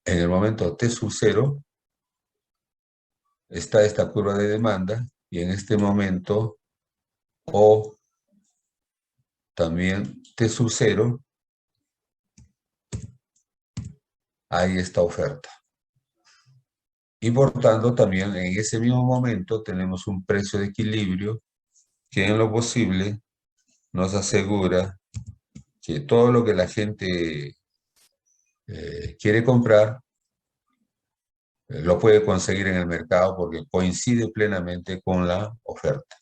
en el momento T sub 0 está esta curva de demanda y en este momento O también T sub 0 hay esta oferta. Y por tanto también en ese mismo momento tenemos un precio de equilibrio que en lo posible nos asegura que todo lo que la gente quiere comprar lo puede conseguir en el mercado porque coincide plenamente con la oferta,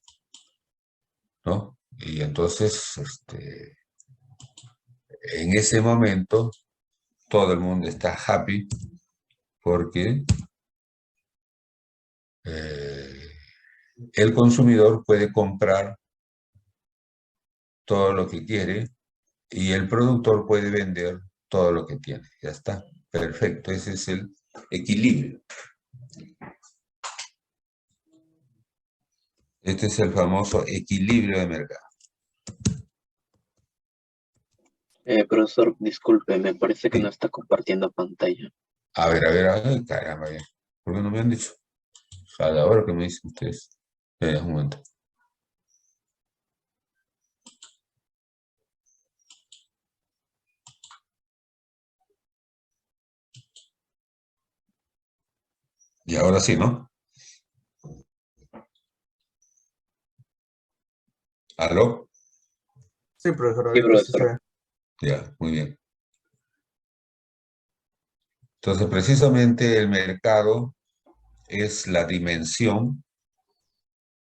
¿no? Y entonces en ese momento todo el mundo está happy porque eh, el consumidor puede comprar todo lo que quiere y el productor puede vender todo lo que tiene. Ya está. Perfecto. Ese es el equilibrio. Este es el famoso equilibrio de mercado. Profesor, disculpe, me parece que no Sí. está compartiendo pantalla. A ver, caramba, ya. ¿Por qué no me han dicho? A la hora que me dicen ustedes. Un momento. Y ahora sí, ¿no? ¿Aló? Sí, profesor, Sí, ahorita sí se profesor. ve. Ya, muy bien. Entonces, precisamente el mercado es la dimensión,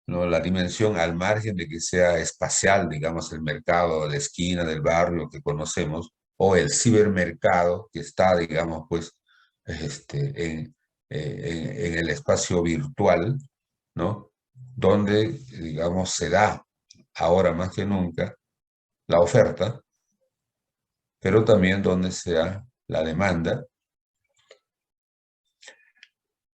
¿no? La dimensión al margen de que sea espacial, digamos, el mercado de la esquina del barrio que conocemos, o el cibermercado que está, digamos, pues, en el espacio virtual, ¿no? Donde, digamos, se da ahora más que nunca la oferta, pero también donde se da la demanda.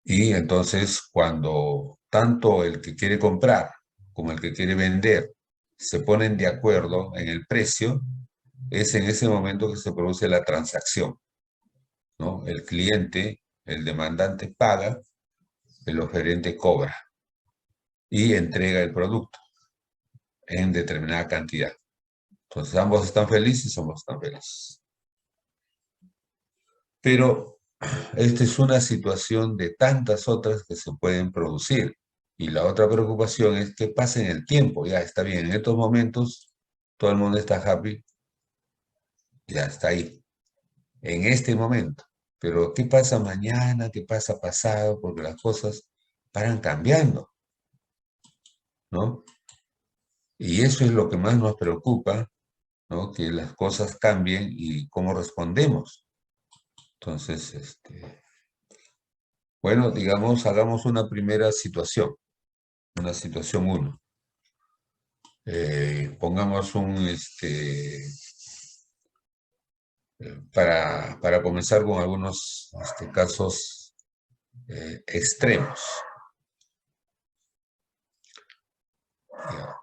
Y entonces, cuando tanto el que quiere comprar como el que quiere vender se ponen de acuerdo en el precio, es en ese momento que se produce la transacción, ¿no? El cliente, el demandante paga, el oferente cobra y entrega el producto en determinada cantidad. Entonces, ambos están felices, ambos están felices. Pero esta es una situación de tantas otras que se pueden producir. Y la otra preocupación es qué pasa en el tiempo. Ya está bien, en estos momentos todo el mundo está happy, ya está ahí, en este momento. Pero ¿qué pasa mañana? ¿Qué pasa pasado? Porque las cosas paran cambiando, ¿no? Y eso es lo que más nos preocupa, ¿no? Que las cosas cambien y cómo respondemos. Entonces, bueno, digamos, hagamos una primera situación, una situación uno. Pongamos para comenzar con algunos casos extremos. Ya.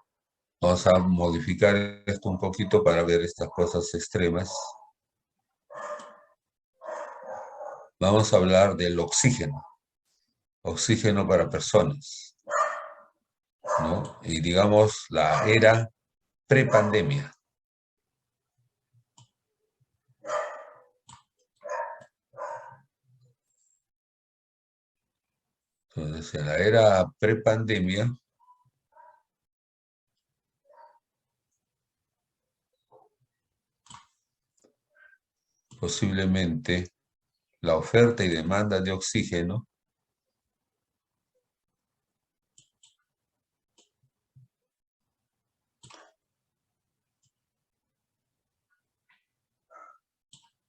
Vamos a modificar esto un poquito para ver estas cosas extremas. Vamos a hablar del oxígeno, oxígeno para personas, ¿no? Y digamos la era prepandemia. Entonces, en la era prepandemia, posiblemente la oferta y demanda de oxígeno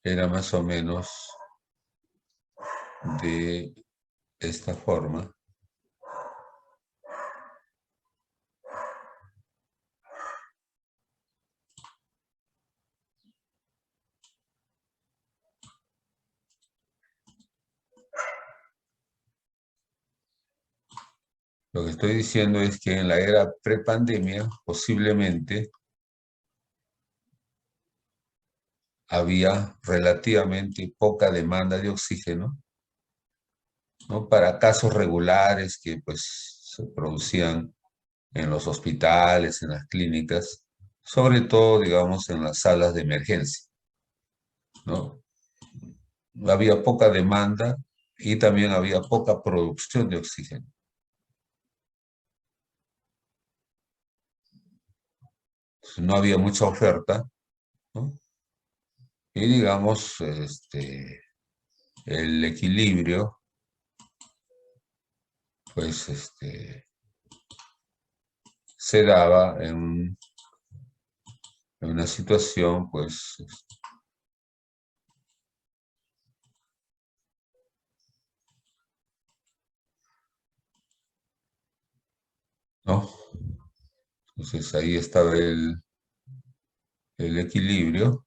era más o menos de esta forma. Lo que estoy diciendo es que en la era prepandemia posiblemente había relativamente poca demanda de oxígeno, ¿no? Para casos regulares que pues se producían en los hospitales, en las clínicas, sobre todo, digamos, en las salas de emergencia, ¿no? Había poca demanda y también había poca producción de oxígeno. No había mucha oferta, ¿no? Y digamos, el equilibrio, pues, se daba en una situación, pues, ¿no? Entonces ahí estaba el equilibrio.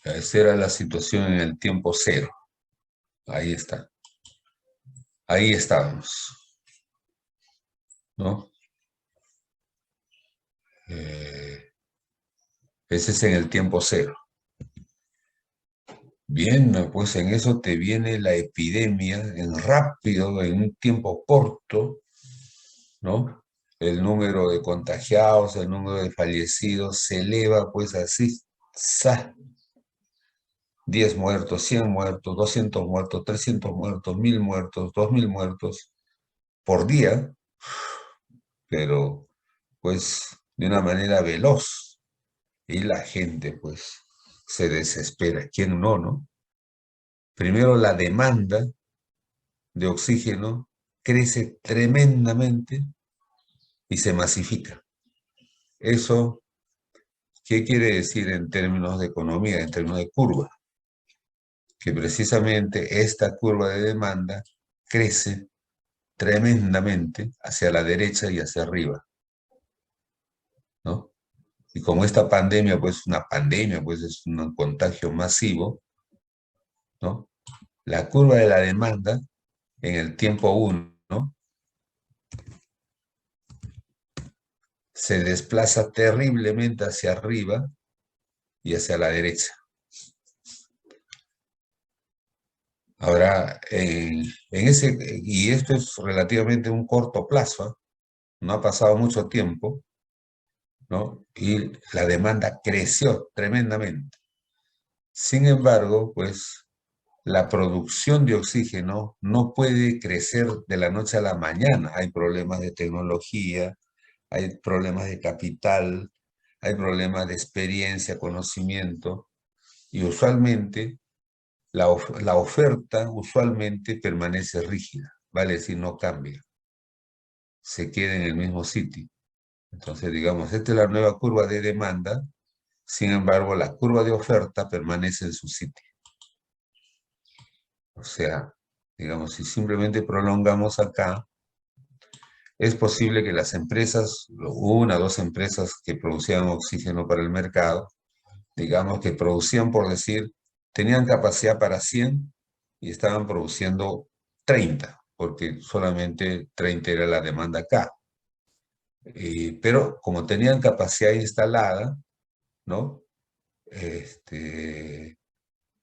Esa era la situación en el tiempo cero. Ahí está. Ahí estábamos, ¿no? Ese es en el tiempo cero. Bien, pues en eso te viene la epidemia en rápido, en un tiempo corto, ¿no? El número de contagiados, el número de fallecidos se eleva, pues así, ¡za! 10 muertos, 100 muertos, 200 muertos, 300 muertos, 1000 muertos, 2000 muertos por día, pero pues de una manera veloz. Y la gente pues se desespera. ¿Quién no, no? Primero la demanda de oxígeno crece tremendamente y se masifica. Eso, ¿qué quiere decir en términos de economía, en términos de curva? Que precisamente esta curva de demanda crece tremendamente hacia la derecha y hacia arriba, ¿no? Y como esta pandemia, pues una pandemia, pues es un contagio masivo, ¿no? La curva de la demanda en el tiempo 1, ¿no? Se desplaza terriblemente hacia arriba y hacia la derecha. Ahora, y esto es relativamente un corto plazo, ¿eh? No ha pasado mucho tiempo, ¿no? Y la demanda creció tremendamente. Sin embargo, pues la producción de oxígeno no puede crecer de la noche a la mañana. Hay problemas de tecnología, hay problemas de capital, hay problemas de experiencia, conocimiento, y usualmente la oferta usualmente permanece rígida, vale decir, no cambia, se queda en el mismo sitio. Entonces, digamos, esta es la nueva curva de demanda, sin embargo, la curva de oferta permanece en su sitio. O sea, digamos, si simplemente prolongamos acá, es posible que las empresas, una o dos empresas que producían oxígeno para el mercado, digamos que producían, por decir, tenían capacidad para 100 y estaban produciendo 30, porque solamente 30 era la demanda acá. Pero como tenían capacidad instalada, ¿no? En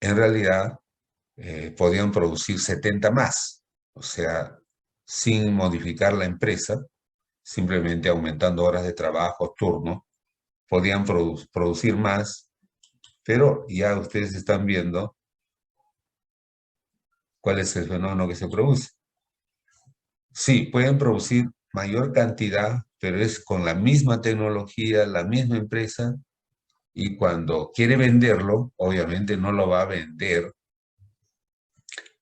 realidad podían producir 70 más, o sea, sin modificar la empresa, simplemente aumentando horas de trabajo, turno, podían producir más, pero ya ustedes están viendo cuál es el fenómeno que se produce. Sí, pueden producir mayor cantidad, pero es con la misma tecnología, la misma empresa, y cuando quiere venderlo, obviamente no lo va a vender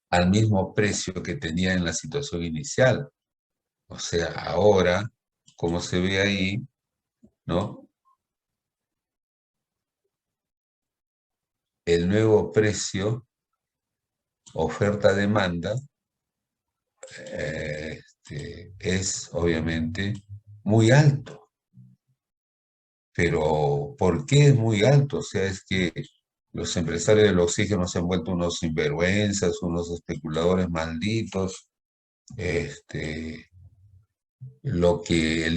al mismo precio que tenía en la situación inicial. O sea, ahora, como se ve ahí, ¿no? El nuevo precio, oferta-demanda, es obviamente muy alto. Pero ¿por qué es muy alto? O sea, es que los empresarios del oxígeno se han vuelto unos sinvergüenzas, unos especuladores malditos. El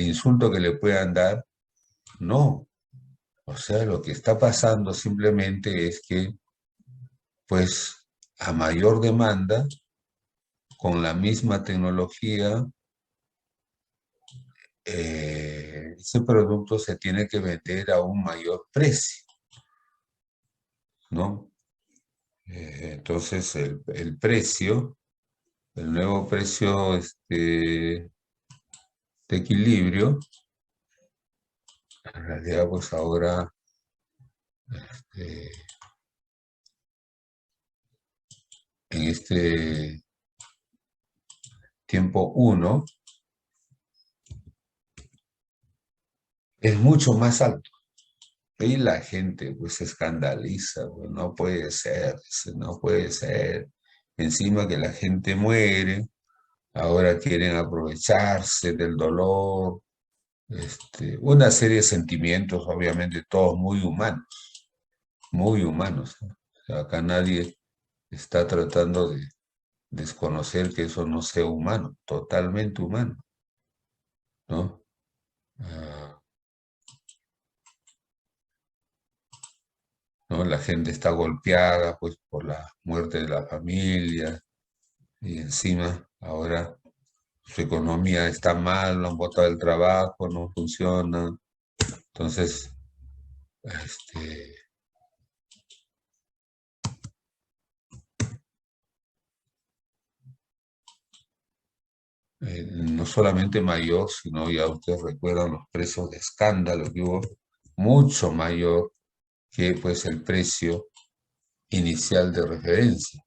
insulto que le puedan dar, no. O sea, lo que está pasando simplemente es que, pues, a mayor demanda, con la misma tecnología, ese producto se tiene que vender a un mayor precio, ¿no? Entonces, el precio, el nuevo precio de equilibrio, En realidad, pues ahora, en este tiempo uno, es mucho más alto. Y la gente pues se escandaliza, pues, no puede ser, dice, no puede ser. Encima que la gente muere, ahora quieren aprovecharse del dolor, una serie de sentimientos, obviamente todos muy humanos, ¿no? O sea, acá nadie está tratando de desconocer que eso no sea humano, totalmente humano, ¿no? Ah, ¿no? La gente está golpeada pues por la muerte de la familia y encima ahora su economía está mal, lo han botado del trabajo, no funciona. Entonces, este, no solamente mayor, sino ya ustedes recuerdan los precios de escándalo que hubo, mucho mayor que pues el precio inicial de referencia,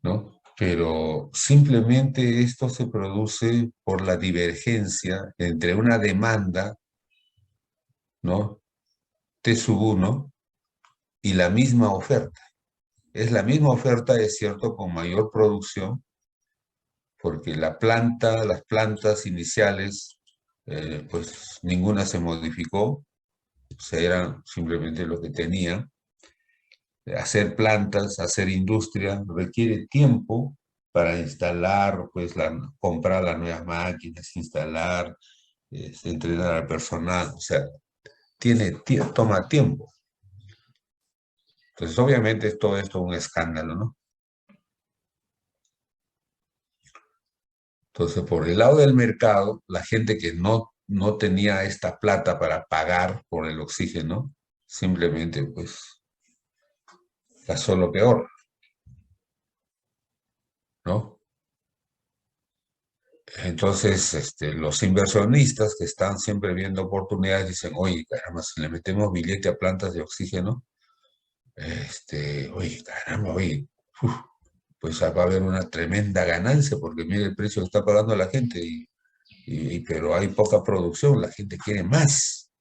¿no? Pero simplemente esto se produce por la divergencia entre una demanda, ¿no? T sub 1 y la misma oferta. Es la misma oferta, es cierto, con mayor producción, porque las plantas iniciales, pues ninguna se modificó, o sea, eran simplemente lo que tenían. Hacer plantas, hacer industria, requiere tiempo para instalar, pues comprar las nuevas máquinas, instalar, entrenar al personal, o sea, toma tiempo. Entonces, obviamente, todo esto es un escándalo, ¿no? Entonces, por el lado del mercado, la gente que no tenía esta plata para pagar por el oxígeno, simplemente, pues, pasó lo peor, ¿no? Entonces, los inversionistas que están siempre viendo oportunidades dicen, oye, caramba, si le metemos billete a plantas de oxígeno, oye, caramba, oye, uf, pues va a haber una tremenda ganancia porque mire el precio que está pagando la gente, pero hay poca producción, la gente quiere más,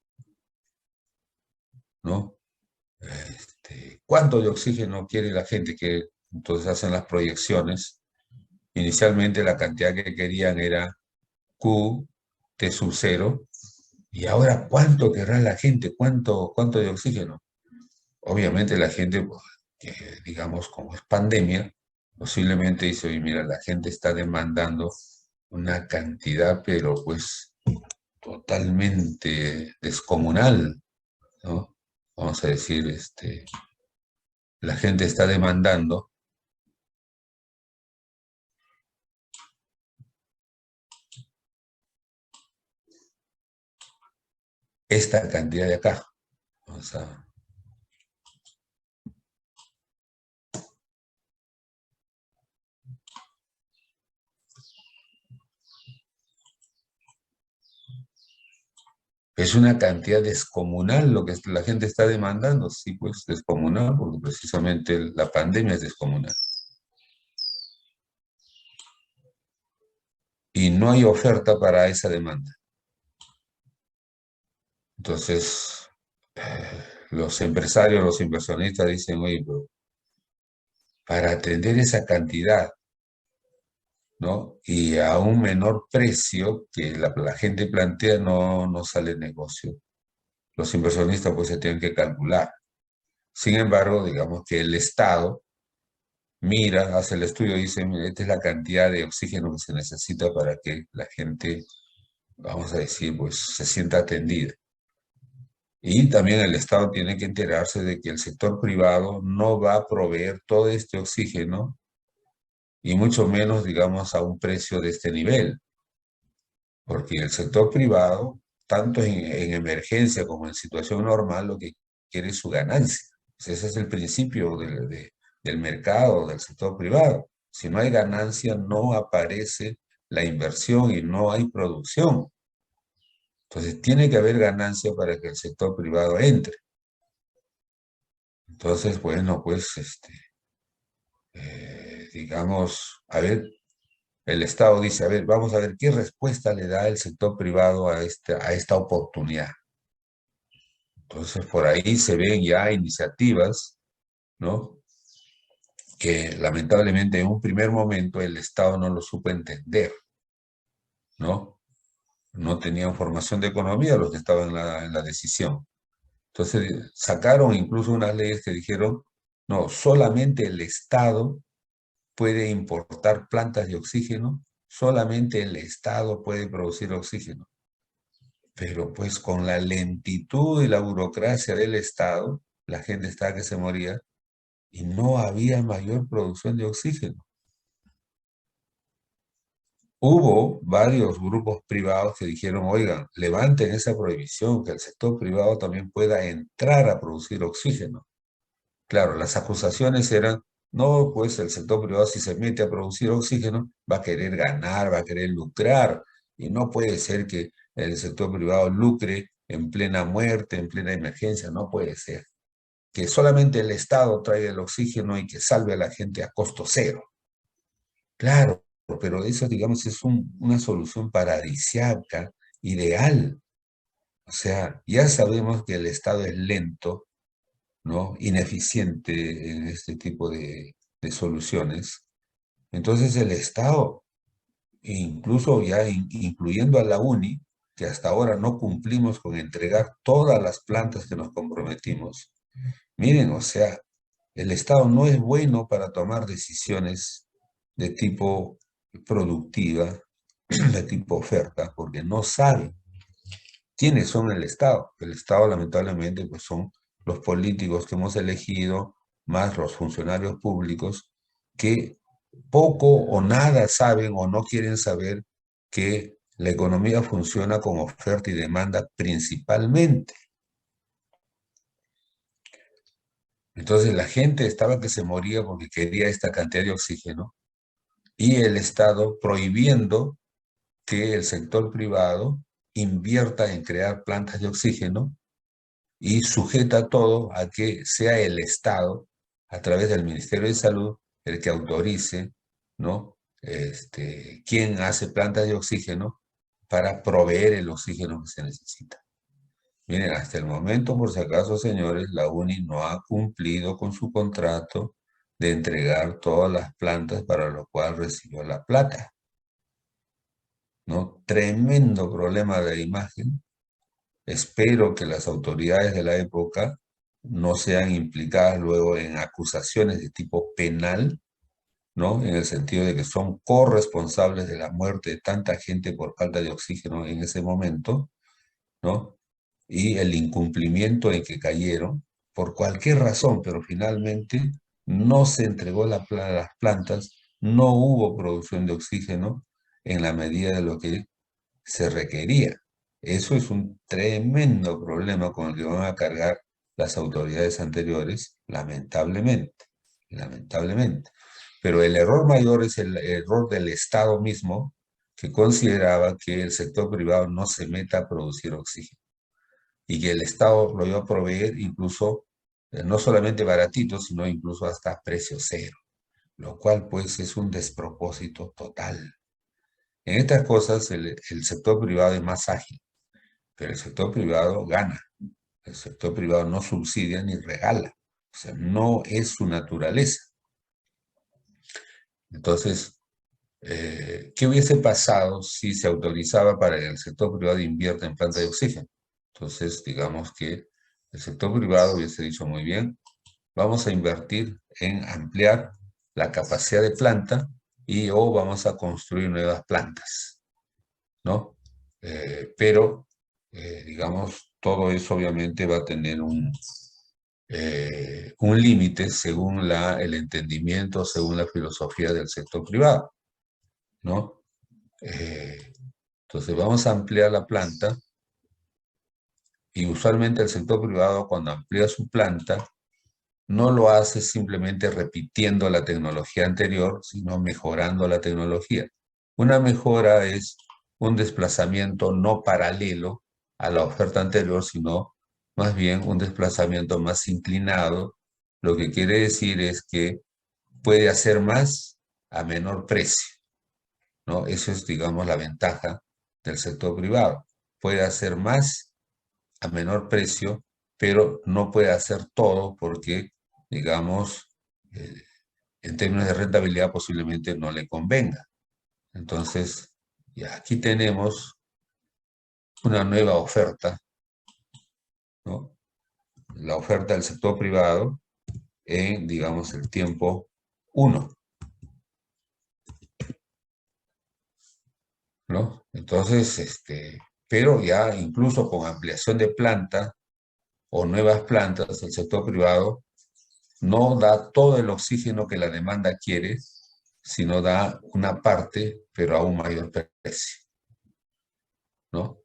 ¿no? ¿Cuánto de oxígeno quiere la gente? Que entonces hacen las proyecciones. Inicialmente la cantidad que querían era Q, T sub 0. ¿Y ahora cuánto querrá la gente? ¿Cuánto de oxígeno? Obviamente la gente, pues, digamos, como es pandemia, posiblemente dice, oye, mira, la gente está demandando una cantidad, pero pues totalmente descomunal, ¿no? Vamos a decir, la gente está demandando esta cantidad de acá. O sea, es una cantidad descomunal lo que la gente está demandando, sí, pues descomunal, porque precisamente la pandemia es descomunal. Y no hay oferta para esa demanda. Entonces, los empresarios, los inversionistas dicen, oye, pero para atender esa cantidad, ¿no? Y a un menor precio que la gente plantea, no sale negocio. Los inversionistas pues se tienen que calcular. Sin embargo, digamos que el Estado mira, hace el estudio y dice, mira, esta es la cantidad de oxígeno que se necesita para que la gente, vamos a decir, pues se sienta atendida. Y también el Estado tiene que enterarse de que el sector privado no va a proveer todo este oxígeno y mucho menos, digamos, a un precio de este nivel, porque el sector privado, tanto en emergencia como en situación normal, lo que quiere es su ganancia. Ese es el principio del mercado, del sector privado. Si no hay ganancia, no aparece la inversión y no hay producción. Entonces, tiene que haber ganancia para que el sector privado entre. Entonces, bueno, pues, digamos, a ver, el Estado dice, a ver, vamos a ver qué respuesta le da el sector privado a esta oportunidad. Entonces, por ahí se ven ya iniciativas, ¿no? Que lamentablemente en un primer momento el Estado no lo supo entender, ¿no? No tenían formación de economía los que estaban en la decisión. Entonces, sacaron incluso unas leyes que dijeron, no, solamente el Estado puede importar plantas de oxígeno, solamente el Estado puede producir oxígeno. Pero pues con la lentitud y la burocracia del Estado, la gente estaba que se moría y no había mayor producción de oxígeno. Hubo varios grupos privados que dijeron, oigan, levanten esa prohibición, que el sector privado también pueda entrar a producir oxígeno. Claro, las acusaciones eran, no, pues el sector privado si se mete a producir oxígeno va a querer ganar, va a querer lucrar, y no puede ser que el sector privado lucre en plena muerte, en plena emergencia, no puede ser. Que solamente el Estado traiga el oxígeno y que salve a la gente a costo cero. Claro, pero eso, digamos, es una solución paradisiaca, ideal. O sea, ya sabemos que el Estado es lento, ¿no? Ineficiente en este tipo de soluciones. Entonces el Estado, incluso ya incluyendo a la UNI, que hasta ahora no cumplimos con entregar todas las plantas que nos comprometimos. Miren, o sea, el Estado no es bueno para tomar decisiones de tipo productiva, de tipo oferta, porque no sabe quiénes son el Estado. El Estado, lamentablemente, pues son los políticos que hemos elegido, más los funcionarios públicos, que poco o nada saben o no quieren saber que la economía funciona con oferta y demanda principalmente. Entonces la gente estaba que se moría porque quería esta cantidad de oxígeno y el Estado prohibiendo que el sector privado invierta en crear plantas de oxígeno y sujeta todo a que sea el Estado, a través del Ministerio de Salud, el que autorice, ¿no? Quién hace plantas de oxígeno para proveer el oxígeno que se necesita. Miren, hasta el momento, por si acaso, señores, la UNI no ha cumplido con su contrato de entregar todas las plantas para lo cual recibió la plata, ¿no? Tremendo problema de imagen. Espero que las autoridades de la época no sean implicadas luego en acusaciones de tipo penal, ¿no? En el sentido de que son corresponsables de la muerte de tanta gente por falta de oxígeno en ese momento, ¿no? Y el incumplimiento en que cayeron, por cualquier razón, pero finalmente no se entregó las plantas, no hubo producción de oxígeno en la medida de lo que se requería. Eso es un tremendo problema con el que van a cargar las autoridades anteriores, lamentablemente, lamentablemente. Pero el error mayor es el error del Estado mismo, que consideraba que el sector privado no se meta a producir oxígeno y que el Estado lo iba a proveer incluso, no solamente baratito, sino incluso hasta a precio cero, lo cual pues es un despropósito total. En estas cosas el sector privado es más ágil, pero el sector privado gana. El sector privado no subsidia ni regala. O sea, no es su naturaleza. Entonces, ¿qué hubiese pasado si se autorizaba para que el sector privado invierta en plantas de oxígeno? Entonces, digamos que el sector privado hubiese dicho muy bien, vamos a invertir en ampliar la capacidad de planta y o vamos a construir nuevas plantas, ¿no? Pero, digamos, todo eso obviamente va a tener un límite según el entendimiento, según la filosofía del sector privado, ¿no? Entonces vamos a ampliar la planta y usualmente el sector privado cuando amplía su planta no lo hace simplemente repitiendo la tecnología anterior, sino mejorando la tecnología. Una mejora es un desplazamiento no paralelo a la oferta anterior, sino más bien un desplazamiento más inclinado. Lo que quiere decir es que puede hacer más a menor precio, ¿no? Eso es, digamos, la ventaja del sector privado. Puede hacer más a menor precio, pero no puede hacer todo porque, digamos, eh, en términos de rentabilidad posiblemente no le convenga. Entonces, ya aquí tenemos una nueva oferta, ¿no? La oferta del sector privado en, digamos, el tiempo 1, ¿no? Entonces, pero ya incluso con ampliación de planta o nuevas plantas, el sector privado no da todo el oxígeno que la demanda quiere, sino da una parte, pero a un mayor precio, ¿no?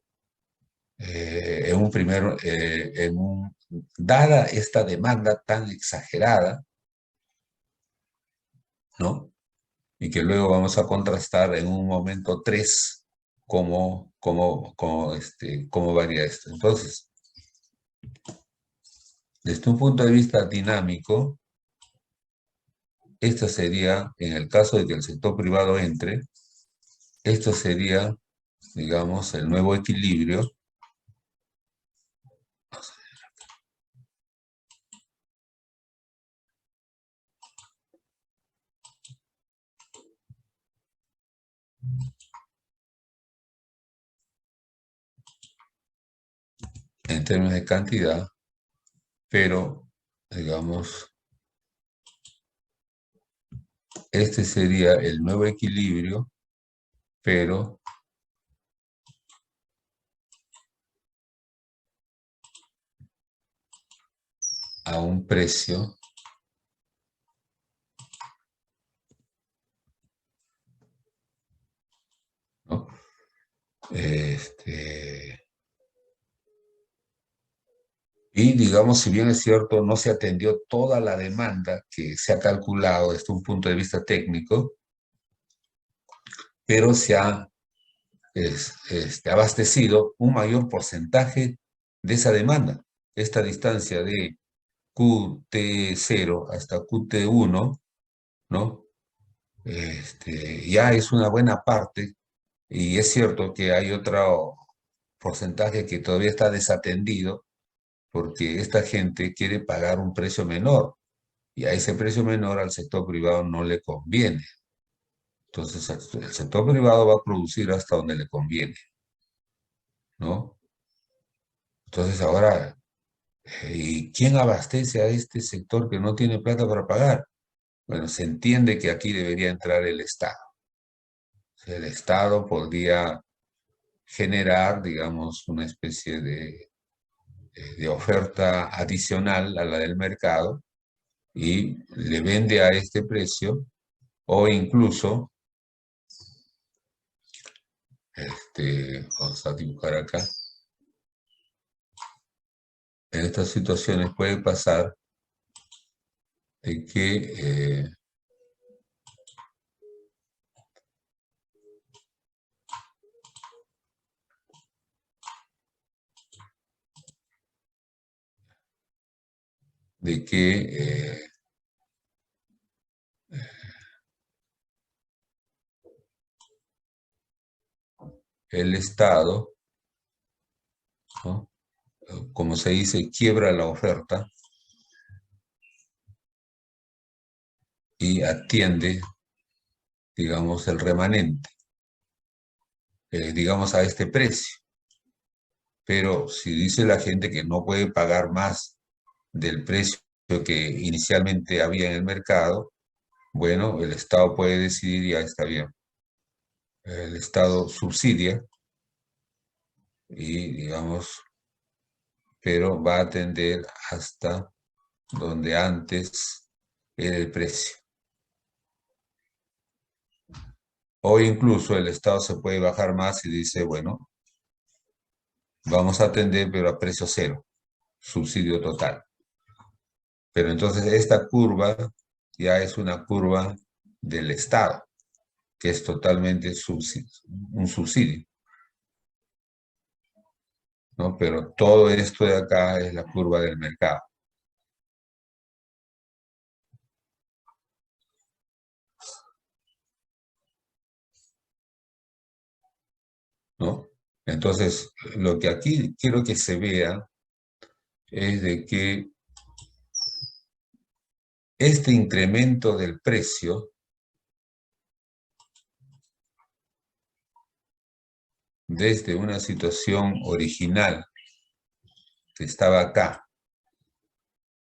Dada esta demanda tan exagerada, ¿no? Y que luego vamos a contrastar en un momento 3 cómo varía esto. Entonces, desde un punto de vista dinámico, esto sería, en el caso de que el sector privado entre, esto sería, digamos, el nuevo equilibrio. En términos de cantidad, pero, digamos, este sería el nuevo equilibrio, pero a un precio, ¿no? Y digamos, si bien es cierto, no se atendió toda la demanda que se ha calculado desde un punto de vista técnico, pero se ha abastecido un mayor porcentaje de esa demanda. Esta distancia de QT0 hasta QT1, ¿no? Ya es una buena parte, y es cierto que hay otro porcentaje que todavía está desatendido, porque esta gente quiere pagar un precio menor, y a ese precio menor al sector privado no le conviene. Entonces, el sector privado va a producir hasta donde le conviene, ¿no? Entonces, ahora, ¿y quién abastece a este sector que no tiene plata para pagar? Bueno, se entiende que aquí debería entrar el Estado. O sea, el Estado podría generar, digamos, una especie de oferta adicional a la del mercado y le vende a este precio, o incluso, vamos a dibujar acá, en estas situaciones puede pasar de que de que el Estado, ¿no? Como se dice, quiebra la oferta y atiende, digamos, el remanente, digamos, a este precio. Pero si dice la gente que no puede pagar más del precio que inicialmente había en el mercado, bueno, el Estado puede decidir, ya está bien. El Estado subsidia y, digamos, pero va a atender hasta donde antes era el precio. O incluso el Estado se puede bajar más y dice, bueno, vamos a atender, pero a precio cero, subsidio total. Pero entonces esta curva ya es una curva del Estado, que es totalmente un subsidio, ¿no? Pero todo esto de acá es la curva del mercado. ¿No? Entonces, lo que aquí quiero que se vea es de que este incremento del precio desde una situación original que estaba acá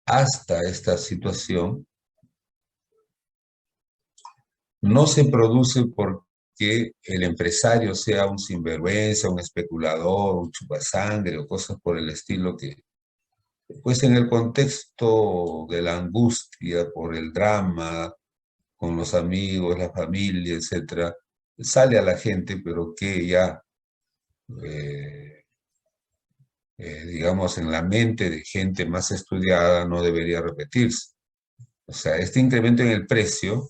hasta esta situación no se produce porque el empresario sea un sinvergüenza, un especulador, un chupasangre o cosas por el estilo que, pues en el contexto de la angustia por el drama, con los amigos, la familia, etcétera, sale a la gente, pero que ya, eh, digamos, en la mente de gente más estudiada no debería repetirse. O sea, este incremento en el precio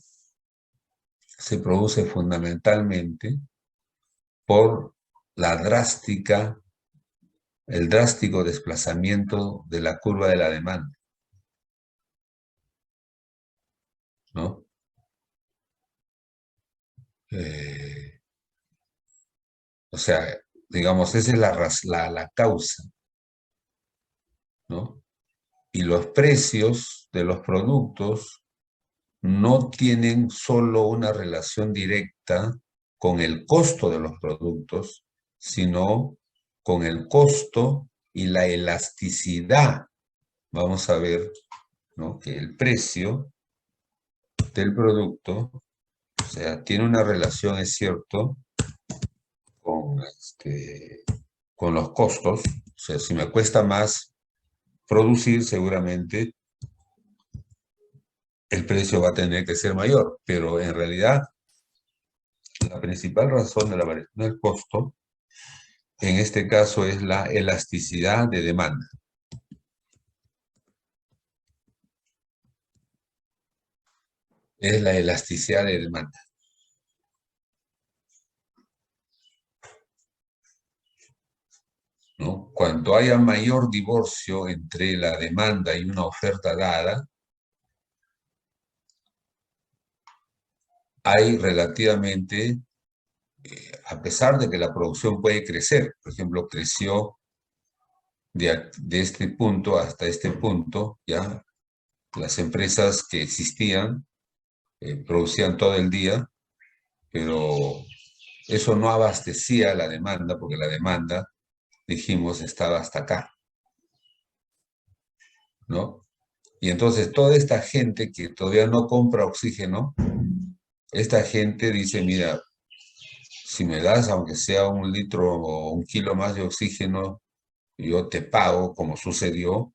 se produce fundamentalmente por la el drástico desplazamiento de la curva de la demanda, ¿no? Eh, o sea, digamos, esa es la causa, ¿no? Y los precios de los productos no tienen solo una relación directa con el costo de los productos, sino con el costo y la elasticidad. Vamos a ver, ¿no?, que el precio del producto, o sea, tiene una relación, es cierto, con, con los costos. O sea, si me cuesta más producir, seguramente el precio va a tener que ser mayor, pero en realidad la principal razón de la variación del costo en este caso es la elasticidad de demanda. Es la elasticidad de demanda, ¿no? Cuando haya mayor divorcio entre la demanda y una oferta dada, hay relativamente, a pesar de que la producción puede crecer, por ejemplo, creció de este punto hasta este punto, ya las empresas que existían producían todo el día, pero eso no abastecía la demanda, porque la demanda, dijimos, estaba hasta acá, ¿no? Y entonces toda esta gente que todavía no compra oxígeno, esta gente dice, mira, si me das aunque sea 1 litro o 1 kilo más de oxígeno, yo te pago, como sucedió,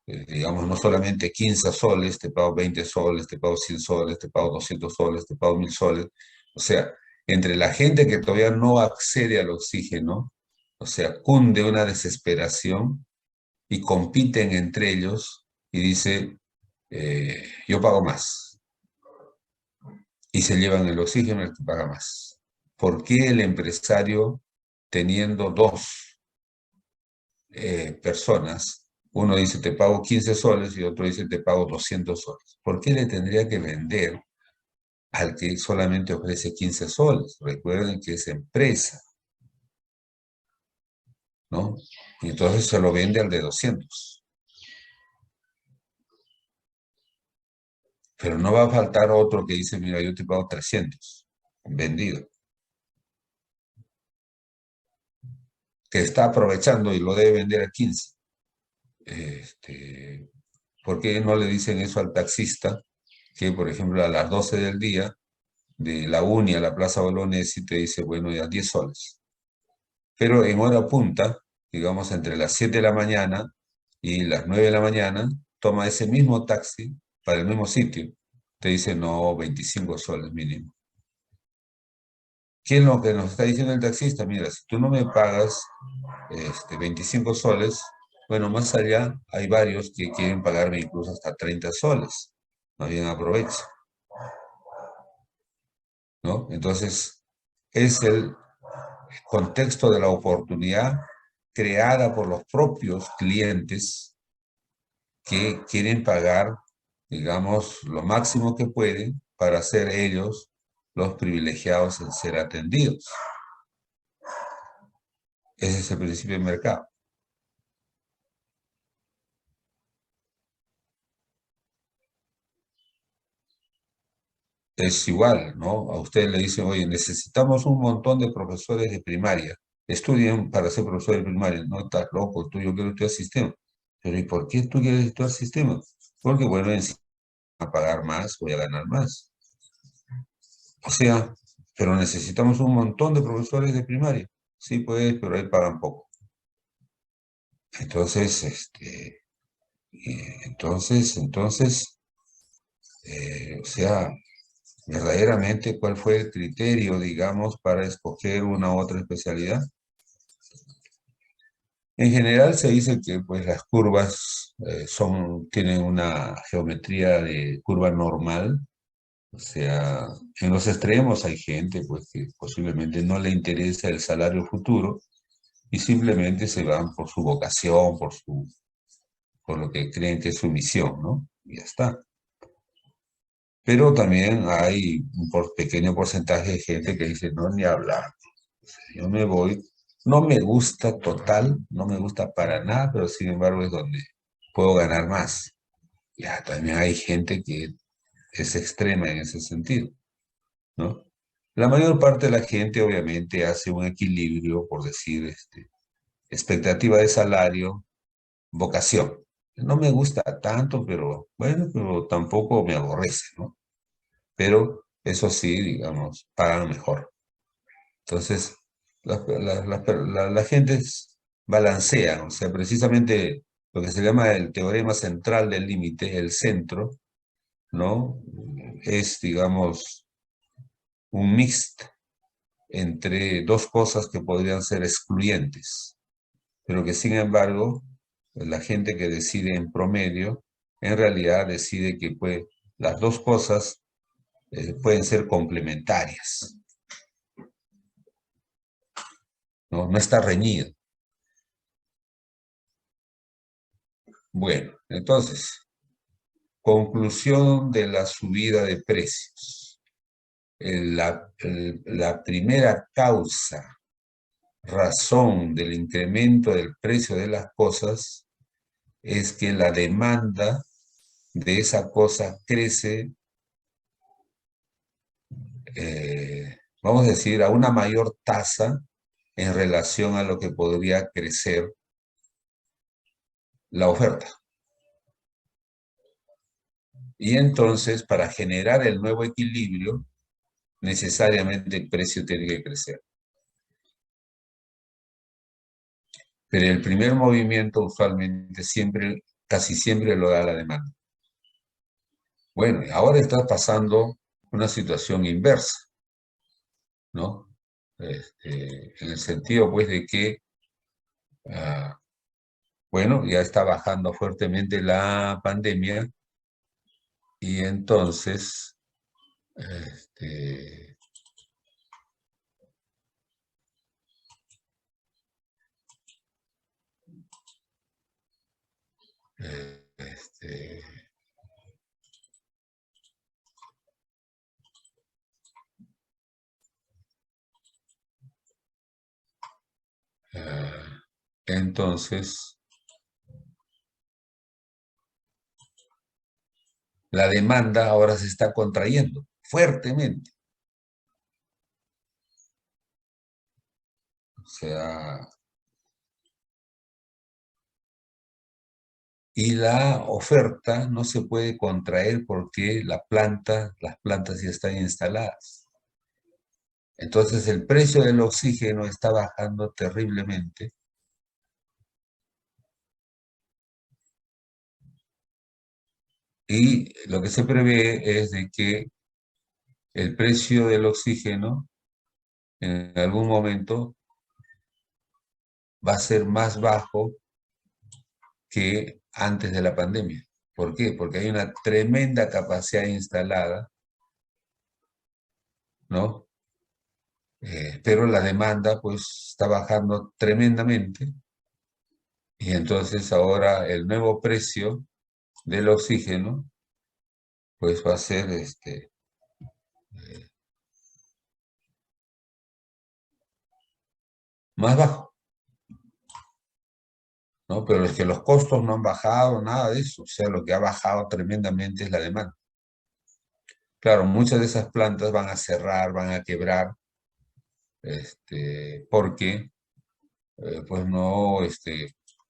digamos, no solamente 15 soles, te pago 20 soles, te pago 100 soles, te pago 200 soles, te pago 1000 soles. O sea, entre la gente que todavía no accede al oxígeno, o sea, cunde una desesperación y compiten entre ellos y dice, yo pago más. Y se llevan el oxígeno el que paga más. ¿Por qué el empresario, teniendo dos personas, uno dice te pago 15 soles y otro dice te pago 200 soles? ¿Por qué le tendría que vender al que solamente ofrece 15 soles? Recuerden que es empresa, ¿no? Y entonces se lo vende al de 200. Pero no va a faltar otro que dice, mira, yo te pago 300, vendido, que está aprovechando y lo debe vender a 15. ¿Por qué no le dicen eso al taxista que, por ejemplo, a las 12 del día, de la Uni a la Plaza Bolognesi, te dice, bueno, ya 10 soles? Pero en hora punta, digamos entre las 7 de la mañana y las 9 de la mañana, toma ese mismo taxi para el mismo sitio. Te dice, no, 25 soles mínimo. ¿Qué es lo que nos está diciendo el taxista? Mira, si tú no me pagas 25 soles, Bueno, más allá hay varios que quieren pagarme incluso hasta 30 soles. Más bien aprovecho, ¿no? Entonces, es el contexto de la oportunidad creada por los propios clientes que quieren pagar, digamos, lo máximo que pueden para ser ellos los privilegiados en ser atendidos. Ese es el principio del mercado. Es igual, ¿no? A usted le dicen, oye, necesitamos un montón de profesores de primaria. Estudien para ser profesor de primaria. No, estás loco, tú, yo quiero estudiar sistema. Pero ¿y por qué tú quieres estudiar sistema? Porque, bueno, encima a pagar más, voy a ganar más. O sea, pero necesitamos un montón de profesores de primaria. Sí, pues, pero ahí pagan poco. Entonces, o sea, verdaderamente, ¿cuál fue el criterio, digamos, para escoger una u otra especialidad? En general se dice que pues, las curvas tienen una geometría de curva normal, o sea, en los extremos hay gente pues, que posiblemente no le interesa el salario futuro y simplemente se van por su vocación, por lo que creen que es su misión, ¿no? Y ya está. Pero también hay un pequeño porcentaje de gente que dice, no, ni hablar. O sea, yo me voy, no me gusta total, no me gusta para nada, pero sin embargo es donde puedo ganar más. Ya, también hay gente que es extrema en ese sentido, ¿no? La mayor parte de la gente obviamente hace un equilibrio, por decir, expectativa de salario, vocación. No me gusta tanto, pero bueno, pero tampoco me aborrece, ¿no? Pero eso sí, digamos, pagan mejor. Entonces, la gente balancea, o sea, precisamente lo que se llama el teorema central del límite, el centro, ¿no? Es, digamos, un mixto entre dos cosas que podrían ser excluyentes, pero que sin embargo, la gente que decide en promedio, en realidad decide que pues, las dos cosas pueden ser complementarias, ¿no? No está reñido. Bueno, entonces, conclusión de la subida de precios. La primera causa, razón del incremento del precio de las cosas es que la demanda de esa cosa crece, vamos a decir, a una mayor tasa en relación a lo que podría crecer la oferta. Y entonces, para generar el nuevo equilibrio, necesariamente el precio tiene que crecer. Pero el primer movimiento usualmente casi siempre lo da la demanda. Bueno, ahora está pasando una situación inversa, ¿no? En el sentido, pues, de que, bueno, ya está bajando fuertemente la pandemia y entonces, este, eh, este, entonces, la demanda ahora se está contrayendo fuertemente. O sea, y la oferta no se puede contraer porque las plantas ya están instaladas. Entonces el precio del oxígeno está bajando terriblemente. Y lo que se prevé es de que el precio del oxígeno en algún momento va a ser más bajo que antes de la pandemia. ¿Por qué? Porque hay una tremenda capacidad instalada, ¿no? Pero la demanda pues está bajando tremendamente y entonces ahora el nuevo precio del oxígeno pues va a ser más bajo, ¿no? Pero es que los costos no han bajado, nada de eso. O sea, lo que ha bajado tremendamente es la demanda. Claro, muchas de esas plantas van a cerrar, van a quebrar, porque pues no,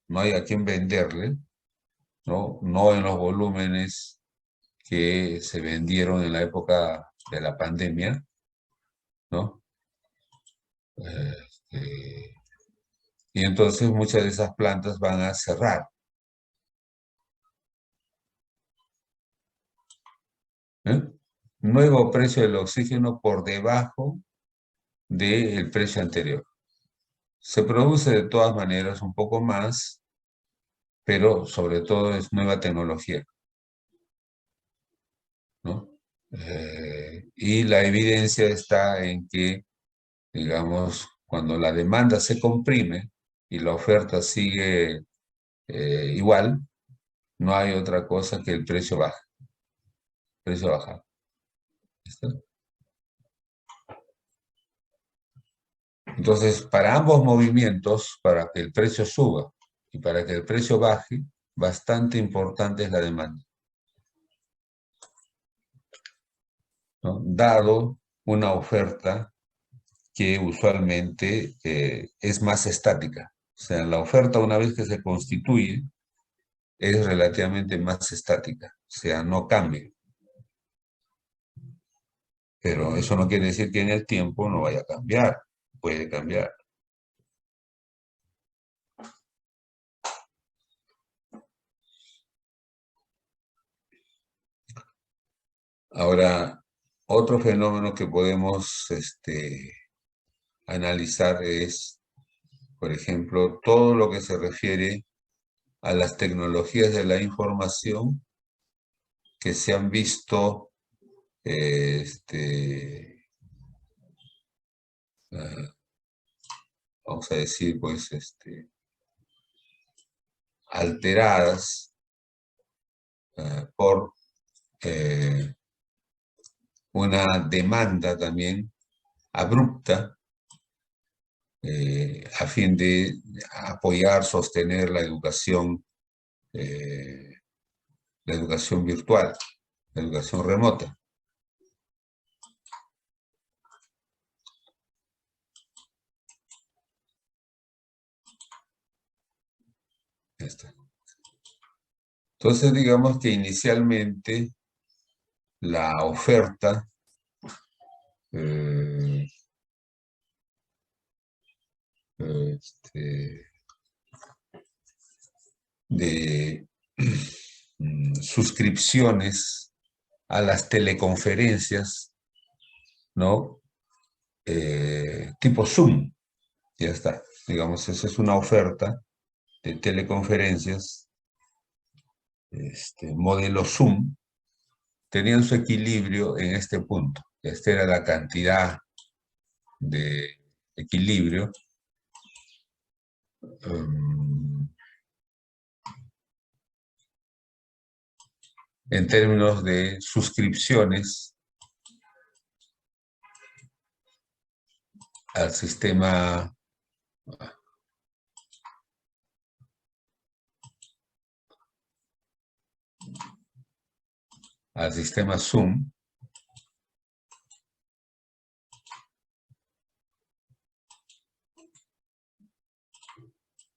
no hay a quién venderle, ¿no? No en los volúmenes que se vendieron en la época de la pandemia, ¿no? Este, y entonces muchas de esas plantas van a cerrar. ¿Eh? Nuevo precio del oxígeno por debajo del precio anterior. Se produce de todas maneras un poco más, pero sobre todo es nueva tecnología, ¿no? Y la evidencia está en que, digamos, cuando la demanda se comprime y la oferta sigue igual, no hay otra cosa que el precio baja. Precio baja. ¿Está? Entonces, para ambos movimientos, para que el precio suba y para que el precio baje, bastante importante es la demanda, ¿no? Dado una oferta que usualmente es más estática. O sea, la oferta una vez que se constituye es relativamente más estática, o sea, no cambia. Pero eso no quiere decir que en el tiempo no vaya a cambiar, puede cambiar. Ahora, otro fenómeno que podemos analizar es, por ejemplo, todo lo que se refiere a las tecnologías de la información que se han visto, ah, vamos a decir, pues, alteradas por eh, una demanda también abrupta a fin de apoyar, sostener eh, la educación virtual, la educación remota. Ya está. Entonces, digamos que inicialmente la oferta eh, este, de suscripciones a las teleconferencias, ¿no? Tipo Zoom, ya está. Digamos, esa es una oferta de teleconferencias, modelo Zoom, tenían su equilibrio en este punto. Esta era la cantidad de equilibrio en términos de suscripciones al sistema Zoom.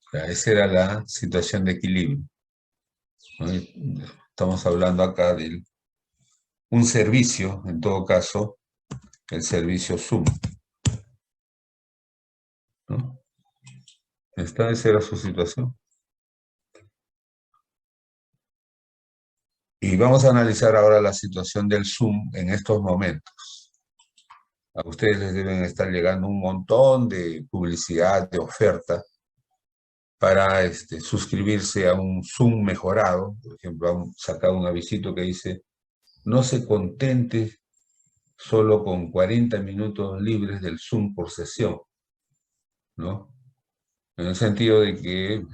O sea, esa era la situación de equilibrio, ¿no? Estamos hablando acá de un servicio, en todo caso, el servicio Zoom, ¿no? Esa era su situación. Y vamos a analizar ahora la situación del Zoom en estos momentos. A ustedes les deben estar llegando un montón de publicidad, de oferta, para suscribirse a un Zoom mejorado. Por ejemplo, han sacado un avisito que dice, no se contente solo con 40 minutos libres del Zoom por sesión, ¿no? En el sentido de que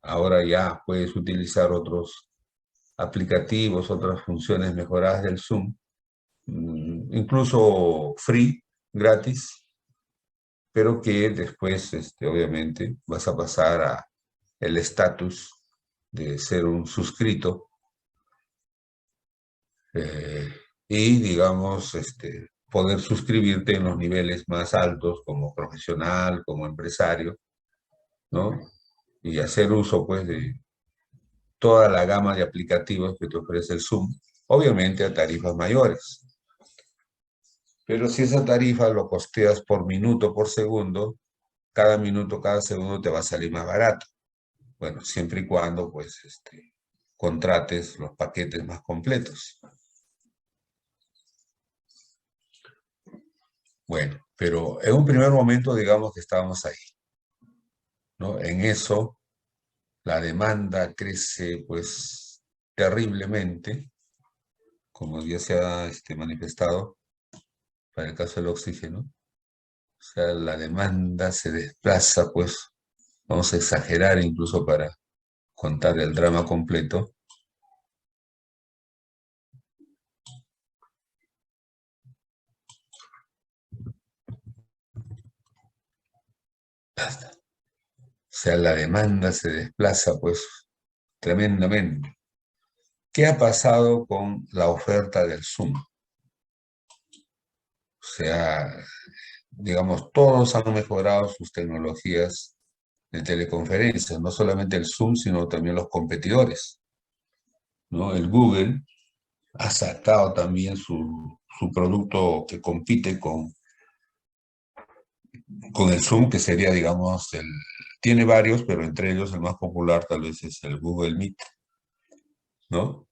ahora ya puedes utilizar otros aplicativos, otras funciones mejoradas del Zoom, incluso free, gratis, pero que después, obviamente, vas a pasar a el estatus de ser un suscrito eh, y, digamos, poder suscribirte en los niveles más altos como profesional, como empresario, ¿no? Y hacer uso, pues, de toda la gama de aplicativos que te ofrece el Zoom, obviamente a tarifas mayores. Pero si esa tarifa lo costeas por minuto, por segundo, cada minuto, cada segundo te va a salir más barato. Bueno, siempre y cuando, pues, contrates los paquetes más completos. Bueno, pero en un primer momento, digamos que estábamos ahí, ¿no? En eso, la demanda crece, pues, terriblemente, como ya se ha manifestado para el caso del oxígeno. O sea, la demanda se desplaza, pues, vamos a exagerar incluso para contar el drama completo. Basta. O sea, la demanda se desplaza, pues, tremendamente. ¿Qué ha pasado con la oferta del Zoom? O sea, digamos, todos han mejorado sus tecnologías de teleconferencia, no solamente el Zoom, sino también los competidores, ¿no? El Google ha sacado también su producto que compite con el Zoom, que sería, digamos, tiene varios, pero entre ellos el más popular tal vez es el Google Meet, ¿no?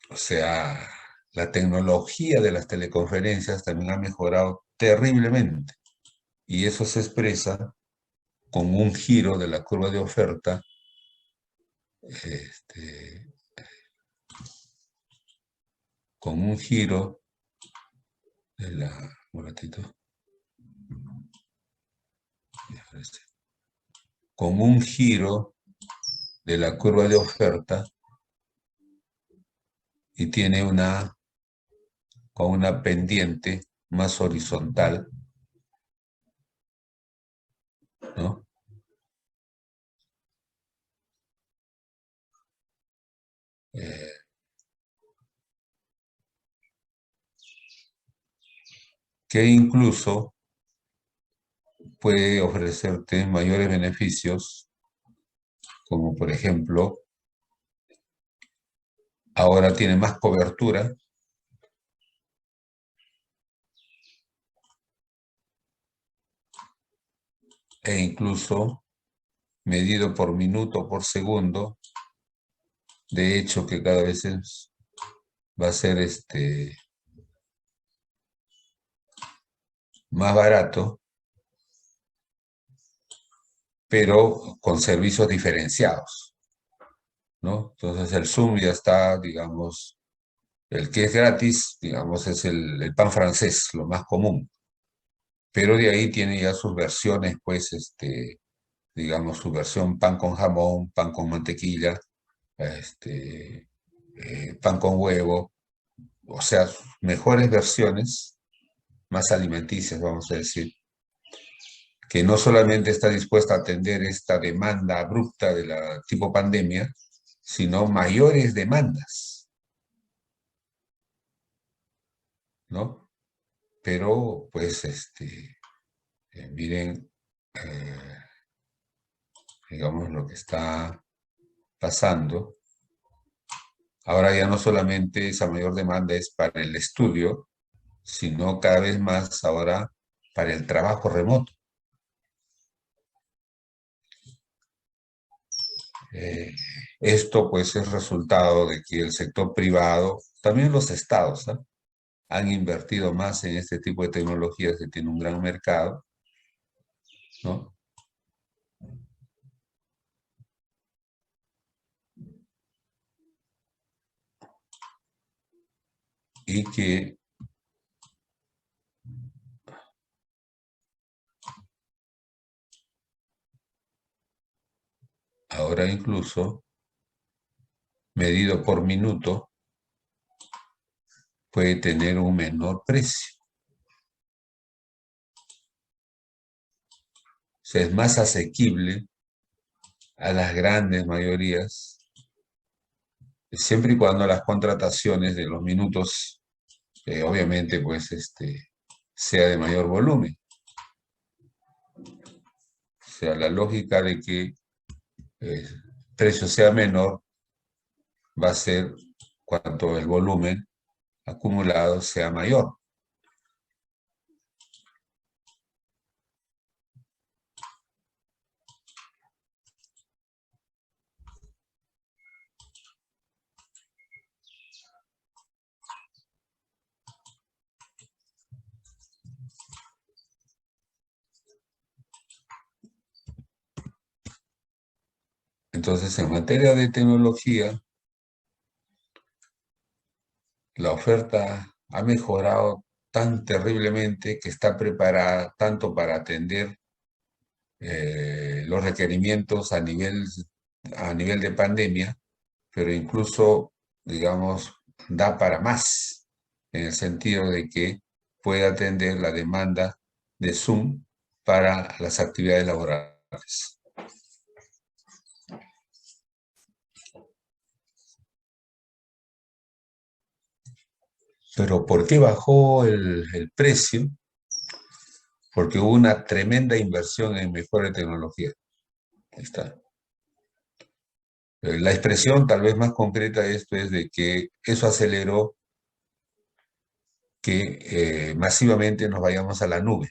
O sea, la tecnología de las teleconferencias también ha mejorado terriblemente y eso se expresa con un giro de la curva de oferta, este, con un giro de un ratito, con un giro de la curva de oferta y tiene con una pendiente más horizontal, ¿no? Que incluso puede ofrecerte mayores beneficios, como por ejemplo, ahora tiene más cobertura, e incluso medido por minuto, por segundo, de hecho que cada vez va a ser más barato, pero con servicios diferenciados, ¿no? Entonces el Zoom ya está, digamos, el que es gratis, digamos, es el pan francés, lo más común. Pero de ahí tiene ya sus versiones, pues, digamos, su versión pan con jamón, pan con mantequilla, pan con huevo, o sea, mejores versiones, más alimenticias, vamos a decir, que no solamente está dispuesta a atender esta demanda abrupta de la tipo pandemia, sino mayores demandas, ¿no? Pero, pues, miren, digamos, lo que está pasando. Ahora ya no solamente esa mayor demanda es para el estudio, sino cada vez más ahora para el trabajo remoto. Esto pues es resultado de que el sector privado, también los estados, ¿no?, han invertido más en este tipo de tecnologías que tiene un gran mercado, ¿no? y que ahora incluso, medido por minuto, puede tener un menor precio. O sea, es más asequible a las grandes mayorías, siempre y cuando las contrataciones de los minutos, obviamente, pues, sea de mayor volumen. O sea, la lógica de que el precio sea menor va a ser cuanto el volumen acumulado sea mayor. Entonces, en materia de tecnología, la oferta ha mejorado tan terriblemente que está preparada tanto para atender los requerimientos a nivel de pandemia, pero incluso, digamos, da para más, en el sentido de que puede atender la demanda de Zoom para las actividades laborales. Pero ¿por qué bajó el precio? Porque hubo una tremenda inversión en mejora de tecnología. Ahí está. La expresión tal vez más concreta de esto es de que eso aceleró que masivamente nos vayamos a la nube.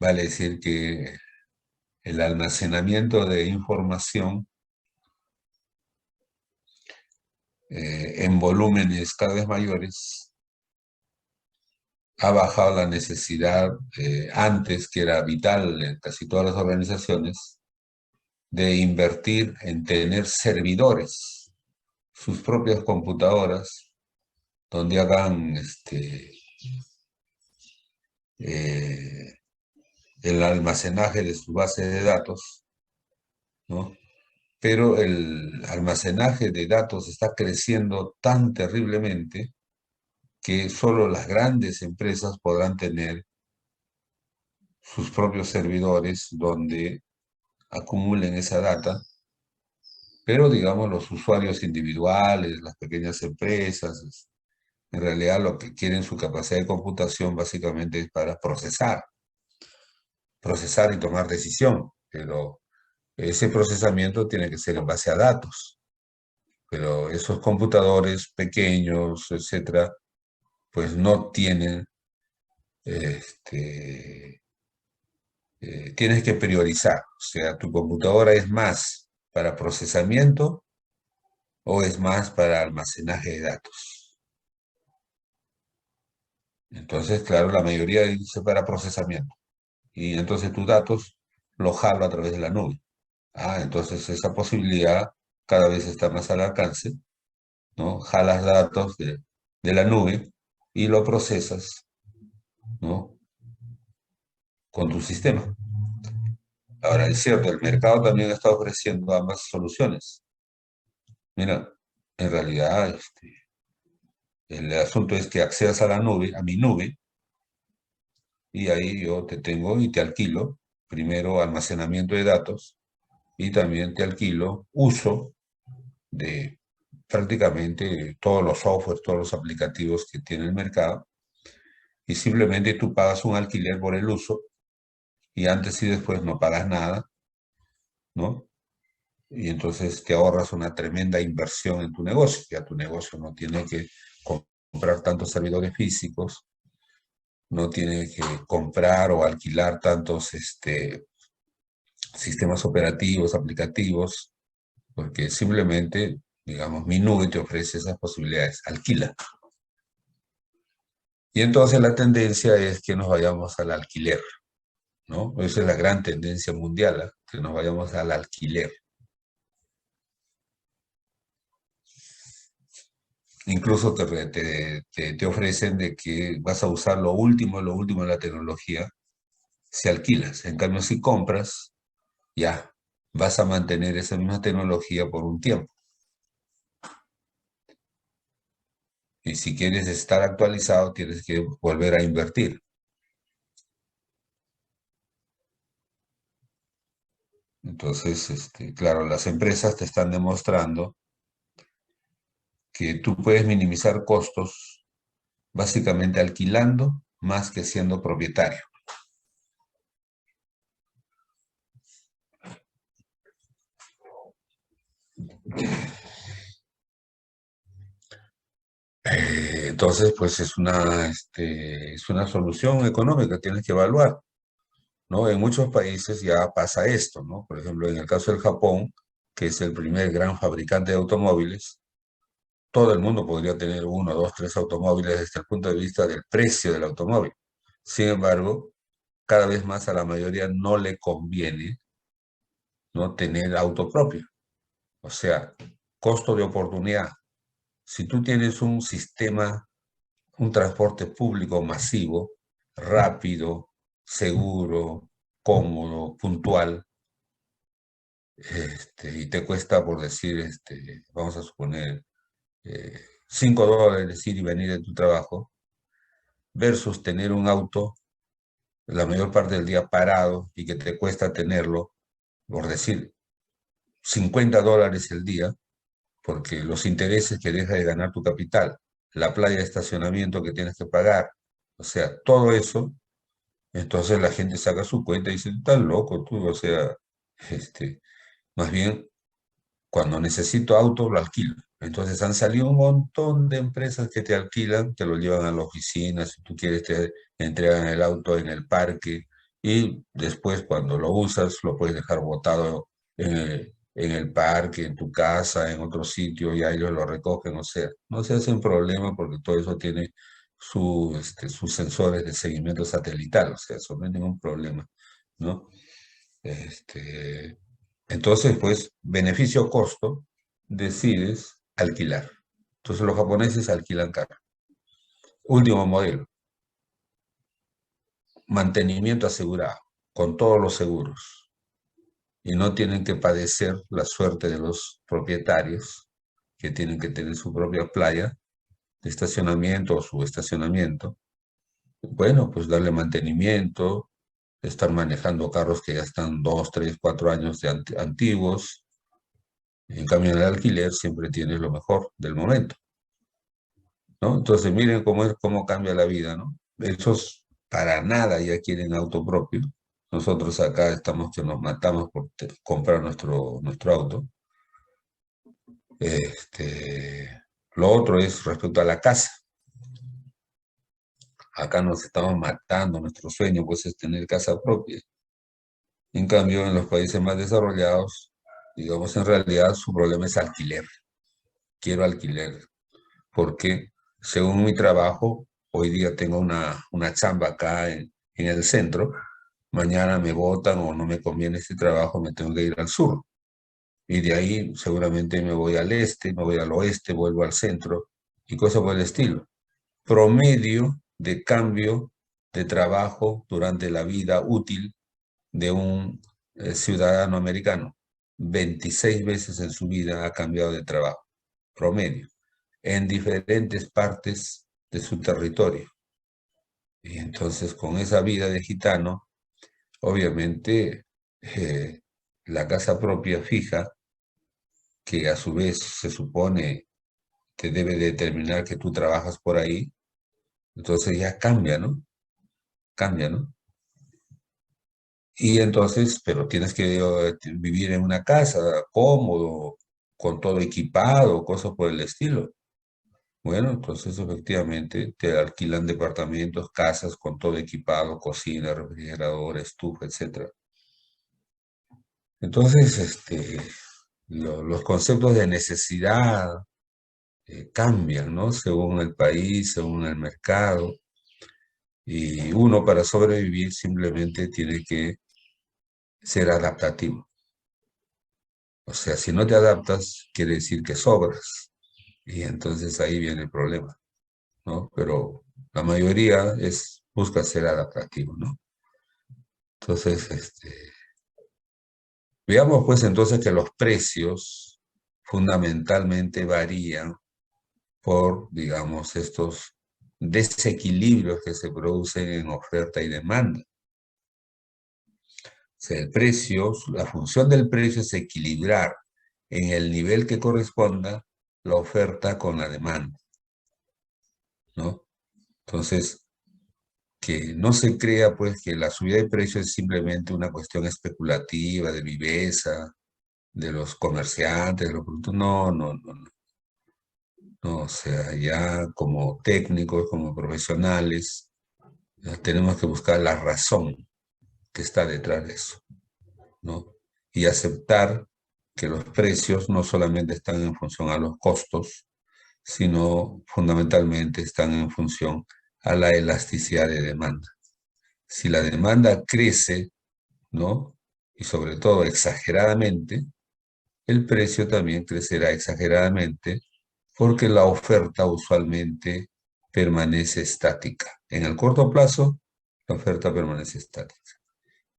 Vale decir que el almacenamiento de información en volúmenes cada vez mayores ha bajado la necesidad, antes que era vital en casi todas las organizaciones, de invertir en tener servidores, sus propias computadoras, donde hagan el almacenaje de su base de datos, ¿no? Pero el almacenaje de datos está creciendo tan terriblemente que solo las grandes empresas podrán tener sus propios servidores donde acumulen esa data, pero digamos los usuarios individuales, las pequeñas empresas, en realidad lo que quieren su capacidad de computación básicamente es para procesar y tomar decisión, pero ese procesamiento tiene que ser en base a datos. Pero esos computadores pequeños, etcétera, pues no tienen, tienes que priorizar. O sea, tu computadora es más para procesamiento o es más para almacenaje de datos. Entonces, claro, la mayoría dice para procesamiento. Y entonces tus datos los jalo a través de la nube. Entonces esa posibilidad cada vez está más al alcance, ¿no? Jalas datos de la nube y lo procesas, ¿no? Con tu sistema. Ahora, es cierto, el mercado también está ofreciendo ambas soluciones. Mira, en realidad, el asunto es que accedas a la nube, a mi nube, y ahí yo te tengo y te alquilo, primero almacenamiento de datos, y también te alquilo uso de prácticamente todos los softwares, todos los aplicativos que tiene el mercado, y simplemente tú pagas un alquiler por el uso, y antes y después no pagas nada, ¿no? Y entonces te ahorras una tremenda inversión en tu negocio. Ya tu negocio no tiene que comprar tantos servidores físicos, no tiene que comprar o alquilar tantos sistemas operativos, aplicativos, porque simplemente, digamos, mi nube te ofrece esas posibilidades, alquila. Y entonces la tendencia es que nos vayamos al alquiler, ¿no? Esa es la gran tendencia mundial, ¿eh? Que nos vayamos al alquiler. Incluso te ofrecen de que vas a usar lo último de la tecnología si alquilas. En cambio, si compras, ya vas a mantener esa misma tecnología por un tiempo. Y si quieres estar actualizado, tienes que volver a invertir. Entonces, claro, las empresas te están demostrando que tú puedes minimizar costos básicamente alquilando más que siendo propietario. Entonces, pues es una solución económica, tienes que evaluar, ¿no? En muchos países ya pasa esto, ¿no? Por ejemplo, en el caso del Japón, que es el primer gran fabricante de automóviles, todo el mundo podría tener uno, dos, tres automóviles desde el punto de vista del precio del automóvil. Sin embargo, cada vez más a la mayoría no le conviene, ¿no?, tener auto propio. O sea, costo de oportunidad. Si tú tienes un sistema, un transporte público masivo, rápido, seguro, cómodo, puntual, y te cuesta, por decir, vamos a suponer, $5 ir y venir de tu trabajo, versus tener un auto la mayor parte del día parado y que te cuesta tenerlo, por decir, $50 el día, porque los intereses que deja de ganar tu capital, la playa de estacionamiento que tienes que pagar, o sea, todo eso, entonces la gente saca su cuenta y dice, estás loco tú, o sea, este, más bien, cuando necesito auto, lo alquilo. Entonces han salido un montón de empresas que te alquilan, te lo llevan a la oficina, si tú quieres te entregan el auto en el parque y después cuando lo usas lo puedes dejar botado en el parque, en tu casa, en otro sitio y ahí ellos lo recogen. O sea, no se hacen problema porque todo eso tiene sus sensores de seguimiento satelital, o sea, eso no hay ningún problema, ¿no? Este, entonces, pues, beneficio-costo, decides alquilar. Entonces los japoneses alquilan caro. Último modelo, mantenimiento asegurado, con todos los seguros. Y no tienen que padecer la suerte de los propietarios, que tienen que tener su propia playa de estacionamiento o su estacionamiento. Bueno, pues darle mantenimiento, estar manejando carros que ya están 2, 3, 4 años de antiguos. En cambio, en el alquiler siempre tienes lo mejor del momento, ¿no? Entonces, miren cómo cambia la vida, ¿no? Esos para nada ya quieren auto propio. Nosotros acá estamos que nos matamos por comprar nuestro auto. Lo otro es respecto a la casa. Acá nos estamos matando, nuestro sueño pues es tener casa propia. En cambio, en los países más desarrollados, digamos, en realidad su problema es alquiler. Quiero alquiler. Porque según mi trabajo, hoy día tengo una chamba acá en el centro, mañana me botan o no me conviene este trabajo, me tengo que ir al sur. Y de ahí seguramente me voy al este, me voy al oeste, vuelvo al centro y cosas por el estilo. Promedio de cambio de trabajo durante la vida útil de un ciudadano americano. 26 veces en su vida ha cambiado de trabajo, promedio, en diferentes partes de su territorio. Y entonces con esa vida de gitano, obviamente la casa propia fija, que a su vez se supone te debe determinar que tú trabajas por ahí, entonces ya cambia, ¿no? Cambia, ¿no? Y entonces, pero tienes que vivir en una casa cómodo, con todo equipado, cosas por el estilo. Bueno, entonces efectivamente te alquilan departamentos, casas con todo equipado, cocina, refrigerador, estufa, etcétera. Entonces, los conceptos de necesidad cambian, ¿no? Según el país, según el mercado. Y uno para sobrevivir simplemente tiene que ser adaptativo. O sea, si no te adaptas, quiere decir que sobras. Y entonces ahí viene el problema, ¿no? Pero la mayoría busca ser atractivo, ¿no? Entonces, veamos pues entonces que los precios fundamentalmente varían por, digamos, estos desequilibrios que se producen en oferta y demanda. O sea, el precio, la función del precio es equilibrar en el nivel que corresponda la oferta con la demanda, ¿no? Entonces, que no se crea pues que la subida de precios es simplemente una cuestión especulativa, de viveza, de los comerciantes, de los productos. No, no, no, no. No, o sea, ya como técnicos, como profesionales, ya tenemos que buscar la razón que está detrás de eso, ¿no? Y aceptar que los precios no solamente están en función a los costos, sino fundamentalmente están en función a la elasticidad de demanda. Si la demanda crece, ¿no? Y sobre todo exageradamente, el precio también crecerá exageradamente porque la oferta usualmente permanece estática. En el corto plazo, la oferta permanece estática.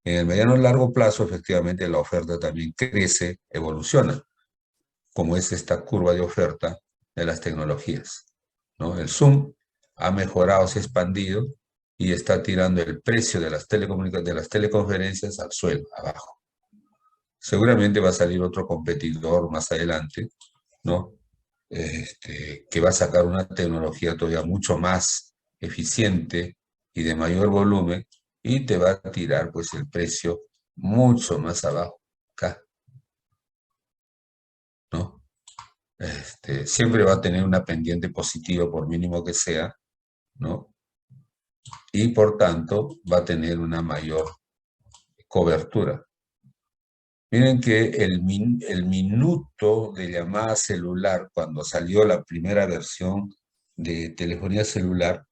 En el mediano y largo plazo, efectivamente, la oferta también crece, evoluciona, como es esta curva de oferta de las tecnologías, ¿no? El Zoom ha mejorado, se ha expandido y está tirando el precio de las teleconferencias al suelo, abajo. Seguramente va a salir otro competidor más adelante, ¿no? Que va a sacar una tecnología todavía mucho más eficiente y de mayor volumen y te va a tirar pues el precio mucho más abajo, acá, ¿no? Siempre va a tener una pendiente positiva por mínimo que sea, ¿no? Y por tanto va a tener una mayor cobertura. Miren que el minuto de llamada celular, cuando salió la primera versión de telefonía celular,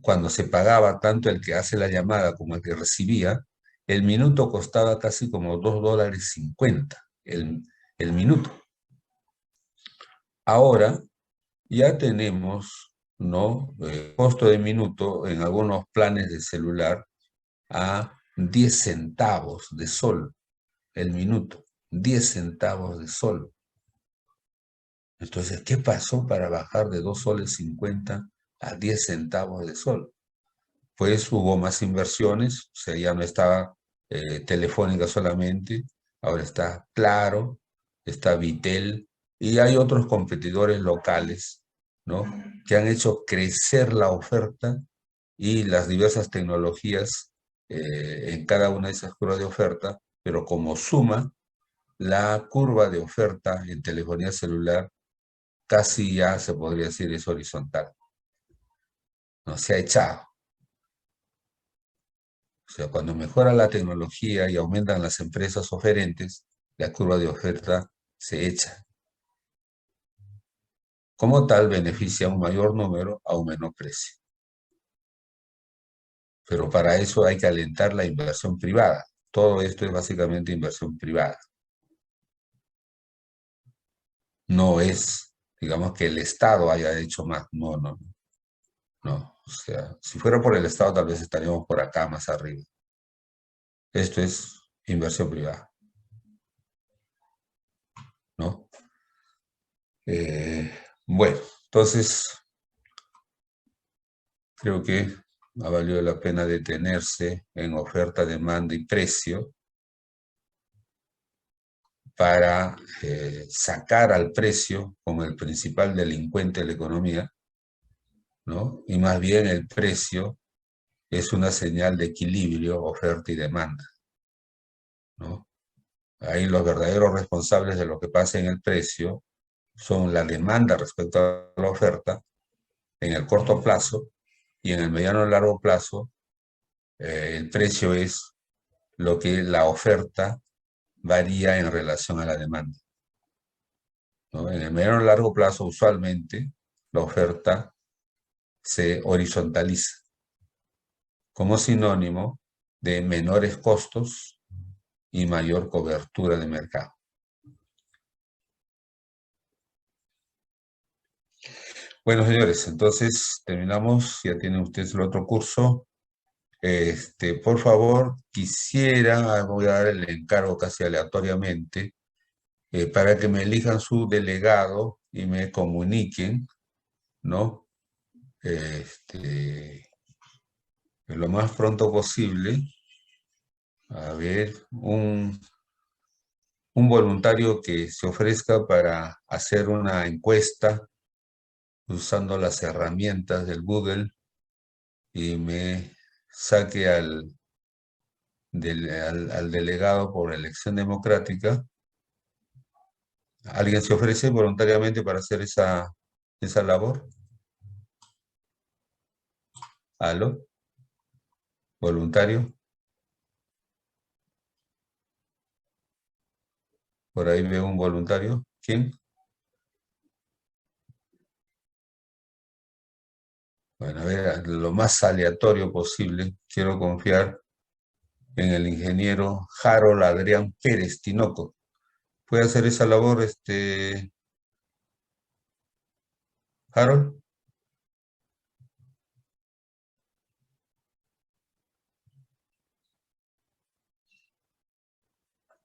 cuando se pagaba tanto el que hace la llamada como el que recibía, el minuto costaba casi como $2.50 el minuto. Ahora ya tenemos, ¿no? Costo de minuto en algunos planes de celular a 10 centavos de sol el minuto, 10 centavos de sol. Entonces, ¿qué pasó para bajar de 2.50 soles a 10 centavos de sol? Pues hubo más inversiones, o sea, ya no estaba Telefónica solamente, ahora está Claro, está Vitel, y hay otros competidores locales, ¿no? Que han hecho crecer la oferta y las diversas tecnologías en cada una de esas curvas de oferta, pero como suma, la curva de oferta en telefonía celular casi ya se podría decir es horizontal, no se ha echado. O sea, cuando mejora la tecnología y aumentan las empresas oferentes, la curva de oferta se echa. Como tal, beneficia a un mayor número a un menor precio. Pero para eso hay que alentar la inversión privada. Todo esto es básicamente inversión privada. No es, digamos, que el Estado haya hecho más. No, no, no. O sea, si fuera por el Estado, tal vez estaríamos por acá más arriba. Esto es inversión privada, ¿no? Bueno, entonces creo que ha valido la pena detenerse en oferta, demanda y precio para sacar al precio como el principal delincuente de la economía, ¿no? Y más bien el precio es una señal de equilibrio, oferta y demanda, ¿no? Ahí los verdaderos responsables de lo que pasa en el precio son la demanda respecto a la oferta en el corto plazo y en el mediano y largo plazo el precio es lo que la oferta varía en relación a la demanda, ¿no? En el mediano y largo plazo usualmente la oferta se horizontaliza como sinónimo de menores costos y mayor cobertura de mercado. Bueno, señores, entonces terminamos. Ya tienen ustedes el otro curso. Por favor, voy a dar el encargo casi aleatoriamente, para que me elijan su delegado y me comuniquen, ¿no? Lo más pronto posible. A ver, un voluntario que se ofrezca para hacer una encuesta usando las herramientas del Google y me saque al delegado por elección democrática. ¿Alguien se ofrece voluntariamente para hacer esa labor? ¿Aló? ¿Voluntario? Por ahí veo un voluntario. ¿Quién? Bueno, a ver, lo más aleatorio posible. Quiero confiar en el ingeniero Harold Adrián Pérez Tinoco. ¿Puede hacer esa labor, Harold?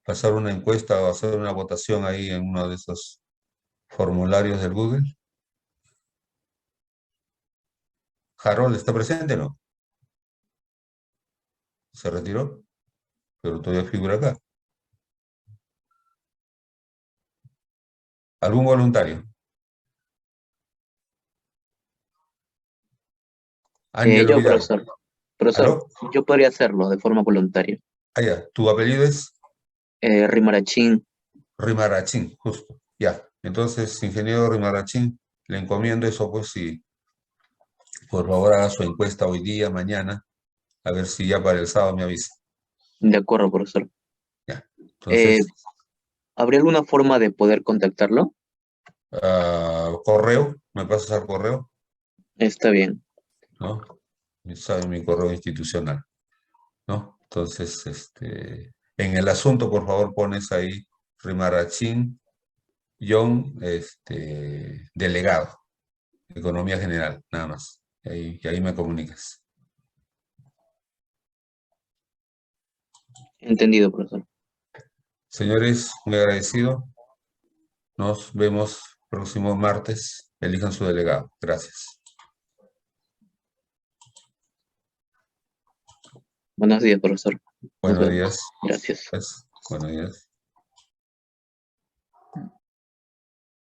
¿Pasar una encuesta o hacer una votación ahí en uno de esos formularios del Google? ¿Harold está presente o no? ¿Se retiró? Pero todavía figura acá. ¿Algún voluntario? Ángelo Yo, Vidal. profesor. Profesor, ¿Aló? yo podría hacerlo de forma voluntaria. Ah, ya. ¿Tu apellido es? Rimarachín. Rimarachín, justo. Ya. Entonces, ingeniero Rimarachín, le encomiendo eso, pues, si por favor haga su encuesta hoy día, mañana, a ver si ya para el sábado me avisa. De acuerdo, profesor. Ya. Eh, Entonces, ¿Habría alguna forma de poder contactarlo? correo, me pasas al correo, Está bien. ¿no? Sabe mi correo institucional, ¿no? Entonces, en el asunto, por favor, pones ahí Rimarachín, John, delegado, Economía General, nada más. Y ahí me comunicas. Entendido, profesor. Señores, muy agradecido. Nos vemos próximo martes. Elijan su delegado. Gracias. Buenos días, profesor. Nos Buenos vemos. días. Gracias. Buenos días.